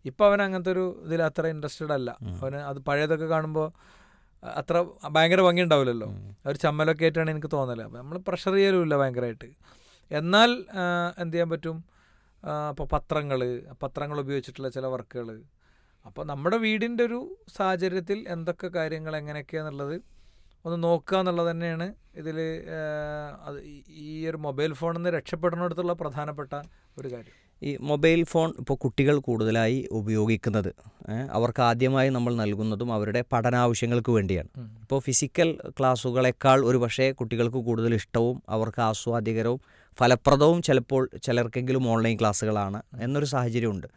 ഇപ്പോൾ അവൻ അങ്ങനത്തെ ഒരു ഇതിൽ അത്ര ഇൻട്രസ്റ്റഡ് അല്ല. അവന് അത് പഴയതൊക്കെ കാണുമ്പോൾ അത്ര ഭയങ്കര ഭംഗി ഉണ്ടാവില്ലല്ലോ. ഒരു ചമ്മലൊക്കെ ആയിട്ടാണ് എനിക്ക് തോന്നല്. അപ്പോൾ നമ്മൾ പ്രഷർ ചെയ്യലുമില്ല ഭയങ്കരമായിട്ട്. എന്നാൽ എന്ത് ചെയ്യാൻ പറ്റും, അപ്പോൾ പത്രങ്ങൾ ഉപയോഗിച്ചിട്ടുള്ള ചില വർക്കുകൾ, അപ്പോൾ നമ്മുടെ വീടിൻ്റെ ഒരു സാഹചര്യത്തിൽ എന്തൊക്കെ കാര്യങ്ങൾ എങ്ങനെയൊക്കെയാണെന്നുള്ളത് ഒന്ന് നോക്കുക എന്നുള്ളത് തന്നെയാണ് ഇതിൽ അത് ഈ ഒരു മൊബൈൽ ഫോണിൽ നിന്ന് രക്ഷപ്പെടുന്നിടത്തുള്ള പ്രധാനപ്പെട്ട ഒരു കാര്യം. ഈ മൊബൈൽ ഫോൺ ഇപ്പോൾ കുട്ടികൾ കൂടുതലായി ഉപയോഗിക്കുന്നത് അവർക്ക് ആദ്യമായി നമ്മൾ നൽകുന്നതും അവരുടെ പഠനാവശ്യങ്ങൾക്ക് വേണ്ടിയാണ്. ഇപ്പോൾ ഫിസിക്കൽ ക്ലാസ്സുകളെക്കാൾ ഒരു പക്ഷേ കുട്ടികൾക്ക് കൂടുതൽ ഇഷ്ടവും അവർക്ക് ആസ്വാദ്യകരവും ഫലപ്രദവും ചിലപ്പോൾ ചിലർക്കെങ്കിലും ഓൺലൈൻ ക്ലാസ്സുകളാണ് എന്നൊരു സാഹചര്യമുണ്ട്.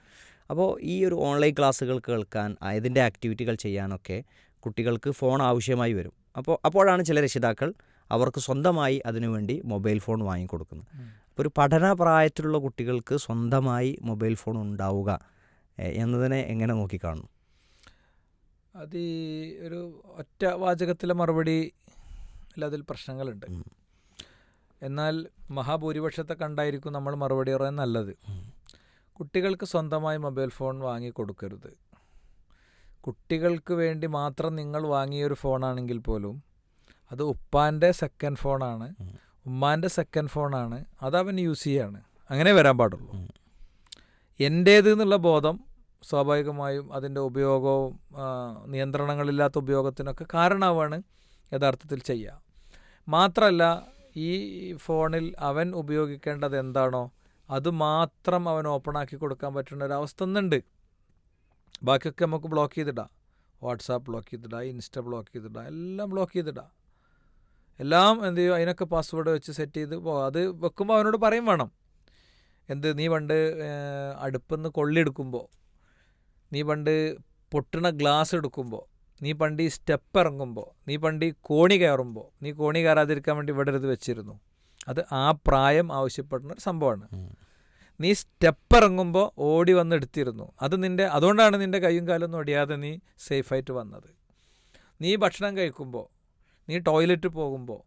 അപ്പോൾ ഈ ഒരു ഓൺലൈൻ ക്ലാസ്സുകൾ കേൾക്കാൻ ഇതിൻ്റെ ആക്ടിവിറ്റികൾ ചെയ്യാനൊക്കെ കുട്ടികൾക്ക് ഫോൺ ആവശ്യമായി വരും. അപ്പോഴാണ് ചില രക്ഷിതാക്കൾ അവർക്ക് സ്വന്തമായി അതിനുവേണ്ടി മൊബൈൽ ഫോൺ വാങ്ങിക്കൊടുക്കുന്നത്. അപ്പോൾ ഒരു പഠന പ്രായത്തിലുള്ള കുട്ടികൾക്ക് സ്വന്തമായി മൊബൈൽ ഫോൺ ഉണ്ടാവുക എന്നതിനെ എങ്ങനെ നോക്കിക്കാണുന്നു? അത് ഒരു ഒറ്റ വാചകത്തിലെ മറുപടി അതിൽ പ്രശ്നങ്ങളുണ്ട്. എന്നാൽ മഹാഭൂരിപക്ഷത്തെ കണ്ടായിരിക്കും നമ്മൾ മറുപടി പറയാൻ നല്ലത്. കുട്ടികൾക്ക് സ്വന്തമായി മൊബൈൽ ഫോൺ വാങ്ങിക്കൊടുക്കരുത്. കുട്ടികൾക്ക് വേണ്ടി മാത്രം നിങ്ങൾ വാങ്ങിയൊരു ഫോണാണെങ്കിൽ പോലും അത് ഉപ്പാൻ്റെ സെക്കൻഡ് ഫോണാണ്, ഉമ്മാൻ്റെ സെക്കൻഡ് ഫോണാണ്, അതവൻ യൂസ് ചെയ്യാണ്. അങ്ങനെ വരാൻ പാടുള്ളൂ. എൻ്റേത് എന്നുള്ള ബോധം സ്വാഭാവികമായും അതിൻ്റെ ഉപയോഗവും നിയന്ത്രണങ്ങളില്ലാത്ത ഉപയോഗത്തിനൊക്കെ കാരണമാവാണ് യഥാർത്ഥത്തിൽ ചെയ്യുക. മാത്രമല്ല ഈ ഫോണിൽ അവൻ ഉപയോഗിക്കേണ്ടത് എന്താണോ അത് മാത്രം അവൻ ഓപ്പണാക്കി കൊടുക്കാൻ പറ്റുന്ന ഒരവസ്ഥ ഒന്നുണ്ട്. ബാക്കിയൊക്കെ നമുക്ക് ബ്ലോക്ക് ചെയ്തിടാം. വാട്സാപ്പ് ബ്ലോക്ക് ചെയ്തിടാം, ഇൻസ്റ്റ ബ്ലോക്ക് ചെയ്തിടാം, എല്ലാം ബ്ലോക്ക് ചെയ്തിടാം. എല്ലാം എന്ത് ചെയ്യും, അതിനൊക്കെ പാസ്വേഡ് വെച്ച് സെറ്റ് ചെയ്ത് പോകാം. അത് വെക്കുമ്പോൾ അവനോട് പറയും വേണം, നീ പണ്ട് അടുപ്പിൽ കൊള്ളിയെടുക്കുമ്പോൾ, നീ പണ്ട് പൊട്ടണ ഗ്ലാസ് എടുക്കുമ്പോൾ, നീ പണ്ട് ഈ സ്റ്റെപ്പ് ഇറങ്ങുമ്പോൾ, നീ പണ്ട് ഈ കോണി കയറുമ്പോൾ, നീ കോണി കയറാതിരിക്കാൻ വേണ്ടി ഇവിടെ ഇത് വെച്ചിരുന്നു. അത് ആ പ്രായം ആവശ്യപ്പെടുന്ന ഒരു സംഭവമാണ്. നീ സ്റ്റെപ്പ് ഇറങ്ങുമ്പോൾ ഓടി വന്ന് എടുത്തിരുന്നു. അതുകൊണ്ടാണ് നിൻ്റെ കൈയും കാലൊന്നും ഒടിയാതെ നീ സേഫായിട്ട് വന്നത്. നീ ഭക്ഷണം കഴിക്കുമ്പോൾ, നീ ടോയ്ലറ്റ് പോകുമ്പോൾ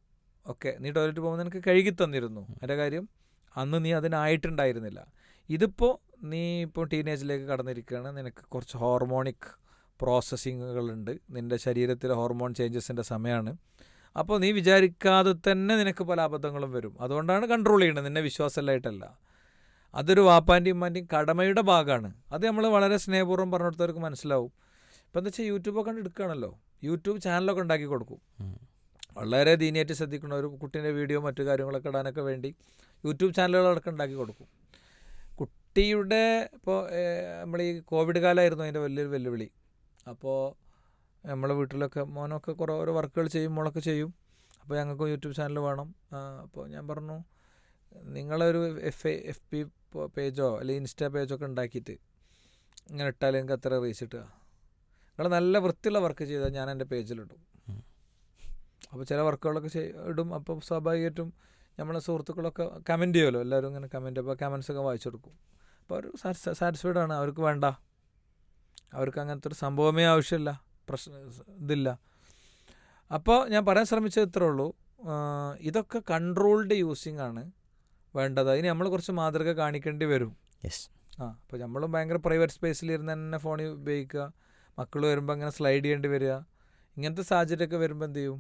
ഒക്കെ, നീ ടോയ്ലറ്റ് പോകുമ്പോൾ നിനക്ക് കഴുകി തന്നിരുന്നു. അതിൻ്റെ കാര്യം അന്ന് നീ അതിനായിട്ടുണ്ടായിരുന്നില്ല. ഇതിപ്പോൾ നീ ഇപ്പോൾ ടീനേജിലേക്ക് കടന്നിരിക്കുകയാണ്. നിനക്ക് കുറച്ച് ഹോർമോണിക് പ്രോസസ്സിങ്ങുകളുണ്ട്, നിൻ്റെ ശരീരത്തിലെ ഹോർമോൺ ചേഞ്ചസിൻ്റെ സമയമാണ്. അപ്പോൾ നീ വിചാരിക്കാതെ തന്നെ നിനക്ക് പല അബദ്ധങ്ങളും വരും. അതുകൊണ്ടാണ് കൺട്രോൾ ചെയ്യുന്നത്, നിന്നെ വിശ്വാസമില്ലായിട്ടല്ല. അതൊരു വാപ്പാൻ്റെയും ഉമ്മാൻ്റെയും കടമയുടെ ഭാഗമാണ്. അത് നമ്മൾ വളരെ സ്നേഹപൂർവ്വം പറഞ്ഞു കൊടുത്തവർക്ക് മനസ്സിലാവും. ഇപ്പം എന്താ വെച്ചാൽ യൂട്യൂബൊക്കെ എടുക്കുകയാണല്ലോ, യൂട്യൂബ് ചാനലൊക്കെ ഉണ്ടാക്കി കൊടുക്കും. വളരെ ദീനിയായിട്ട് ശ്രദ്ധിക്കുന്ന ഒരു കുട്ടീൻ്റെ വീഡിയോ മറ്റു കാര്യങ്ങളൊക്കെ ഇടാനൊക്കെ വേണ്ടി യൂട്യൂബ് ചാനലുകളൊക്കെ ഉണ്ടാക്കി കൊടുക്കും. കുട്ടിയുടെ ഇപ്പോൾ നമ്മൾ ഈ കോവിഡ് കാലമായിരുന്നു അതിൻ്റെ വലിയൊരു വെല്ലുവിളി. അപ്പോൾ നമ്മളെ വീട്ടിലൊക്കെ മോനൊക്കെ കുറേ ഓരോ വർക്കുകൾ ചെയ്യും, മോളൊക്കെ ചെയ്യും. അപ്പോൾ ഞങ്ങൾക്ക് യൂട്യൂബ് ചാനൽ വേണം. അപ്പോൾ ഞാൻ പറഞ്ഞു, നിങ്ങളൊരു FB പേജോ അല്ലെങ്കിൽ ഇൻസ്റ്റാ പേജൊക്കെ ഉണ്ടാക്കിയിട്ട് ഇങ്ങനെ ഇട്ടാൽ എനിക്ക് അത്ര റീച്ച് കിട്ടുക. നിങ്ങൾ നല്ല വൃത്തിയുള്ള വർക്ക് ചെയ്താൽ ഞാൻ എൻ്റെ പേജിലിടും. അപ്പോൾ ചില വർക്കുകളൊക്കെ ഇടും. അപ്പോൾ സ്വാഭാവികമായിട്ടും നമ്മളെ സുഹൃത്തുക്കളൊക്കെ കമൻറ്റ് ചെയ്യുമല്ലോ, എല്ലാവരും ഇങ്ങനെ കമൻറ്റ്. അപ്പോൾ കമൻസൊക്കെ വായിച്ചു കൊടുക്കും. അപ്പോൾ അവർ സാറ്റിസ്ഫൈഡ് ആണ്. അവർക്ക് വേണ്ട, അവർക്ക് അങ്ങനത്തെ ഒരു സംഭവമേ ആവശ്യമില്ല, ഇതില്ല. അപ്പോൾ ഞാൻ പറയാൻ ശ്രമിച്ചത് ഇത്രേ ഉള്ളൂ, ഇതൊക്കെ കൺട്രോൾഡ് യൂസിങ് ആണ് വേണ്ടത്. അതിന് നമ്മൾ കുറച്ച് മാതൃക കാണിക്കേണ്ടി വരും. യെസ്. അപ്പോൾ നമ്മളും ഭയങ്കര പ്രൈവറ്റ് സ്പേസിലിരുന്ന് തന്നെ ഫോണിൽ ഉപയോഗിക്കുക, മക്കൾ വരുമ്പോൾ അങ്ങനെ സ്ലൈഡ് ചെയ്യേണ്ടി വരിക, ഇങ്ങനത്തെ സാഹചര്യമൊക്കെ വരുമ്പോൾ എന്ത് ചെയ്യും,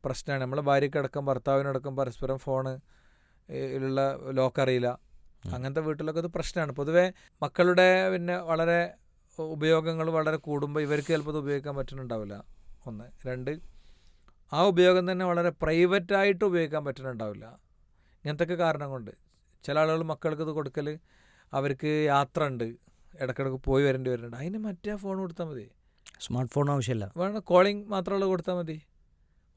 പ്രശ്നമാണ്. നമ്മളെ ഭാര്യയ്ക്കടക്കം ഭർത്താവിനടക്കം പരസ്പരം ഫോണ് ിലുള്ള ലോക്ക് അറിയില്ല. അങ്ങനത്തെ വീട്ടിലൊക്കെ അത് പ്രശ്നമാണ്. പൊതുവേ മക്കളുടെ പിന്നെ വളരെ ഉപയോഗങ്ങൾ വളരെ കൂടുമ്പോൾ ഇവർക്ക് ചിലപ്പോൾ അത് ഉപയോഗിക്കാൻ പറ്റുന്നുണ്ടാവില്ല. 1. 2, ആ ഉപയോഗം തന്നെ വളരെ പ്രൈവറ്റായിട്ട് ഉപയോഗിക്കാൻ പറ്റുന്നുണ്ടാവില്ല. ഇങ്ങനത്തെ കാരണം കൊണ്ട് ചില ആളുകൾ മക്കൾക്ക് ഇത് കൊടുക്കൽ അവർക്ക് യാത്ര ഉണ്ട്, ഇടയ്ക്കിടയ്ക്ക് പോയി വരേണ്ടി വരുന്നുണ്ട്, അതിന് മറ്റേ ഫോൺ കൊടുത്താൽ മതി. സ്മാർട്ട് ഫോൺ ആവശ്യമില്ല, വേണം കോളിംഗ് മാത്രമുള്ള കൊടുത്താൽ മതി.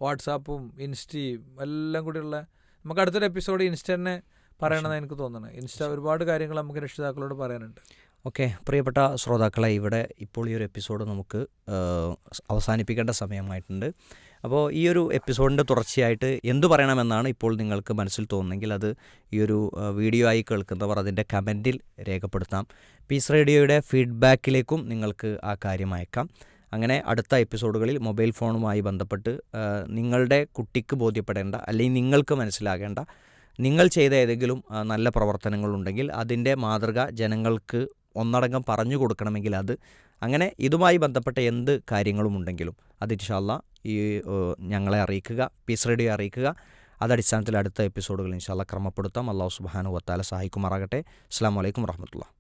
വാട്സാപ്പും ഇൻസ്റ്റയും എല്ലാം കൂടിയുള്ള, നമുക്ക് അടുത്തൊരു എപ്പിസോഡ് ഇൻസ്റ്റ തന്നെ പറയണമെന്ന് എനിക്ക് തോന്നുന്നത്. ഇൻസ്റ്റ ഒരുപാട് കാര്യങ്ങൾ നമുക്ക് രക്ഷിതാക്കളോട് പറയാനുണ്ട്. ഓക്കെ, പ്രിയപ്പെട്ട ശ്രോതാക്കളെ, ഇവിടെ ഇപ്പോൾ ഈ ഒരു എപ്പിസോഡ് നമുക്ക് അവസാനിപ്പിക്കേണ്ട സമയമായിട്ടുണ്ട്. അപ്പോൾ ഈ ഒരു എപ്പിസോഡിൻ്റെ തുടർച്ചയായിട്ട് എന്തു പറയണമെന്നാണ് ഇപ്പോൾ നിങ്ങൾക്ക് മനസ്സിൽ തോന്നുന്നെങ്കിൽ അത് ഈ ഒരു വീഡിയോ ആയി കേൾക്കുന്നവർ അതിൻ്റെ കമൻറ്റിൽ രേഖപ്പെടുത്താം. പീസ് റേഡിയോയുടെ ഫീഡ്ബാക്കിലേക്കും നിങ്ങൾക്ക് ആ കാര്യം അയക്കാം. അങ്ങനെ അടുത്ത എപ്പിസോഡുകളിൽ മൊബൈൽ ഫോണുമായി ബന്ധപ്പെട്ട് നിങ്ങളുടെ കുട്ടിക്ക് ബോധ്യപ്പെടേണ്ട അല്ലെങ്കിൽ നിങ്ങൾക്ക് മനസ്സിലാകേണ്ട നിങ്ങൾ ചെയ്ത ഏതെങ്കിലും നല്ല പ്രവർത്തനങ്ങളുണ്ടെങ്കിൽ അതിൻ്റെ മാതൃക ജനങ്ങൾക്ക് ഒന്നടങ്കം പറഞ്ഞു കൊടുക്കണമെങ്കിൽ അത്, അങ്ങനെ ഇതുമായി ബന്ധപ്പെട്ട എന്ത് കാര്യങ്ങളുമുണ്ടെങ്കിലും അത് ഇൻഷാ അല്ലാ ഈ ഞങ്ങളെ അറിയിക്കുക, പീസ് റേഡിയോ അറിയിക്കുക. അതടിസ്ഥാനത്തിൽ അടുത്ത എപ്പിസോഡുകൾ ഇൻഷാ അല്ലാ ക്രമപ്പെടുത്താം. അല്ലാഹു സുബ്ഹാനഹു വ തആല സഹായിക്കുമാറാകട്ടെ. അസ്സലാമു അലൈക്കും വറഹ്മത്തുള്ളാഹി.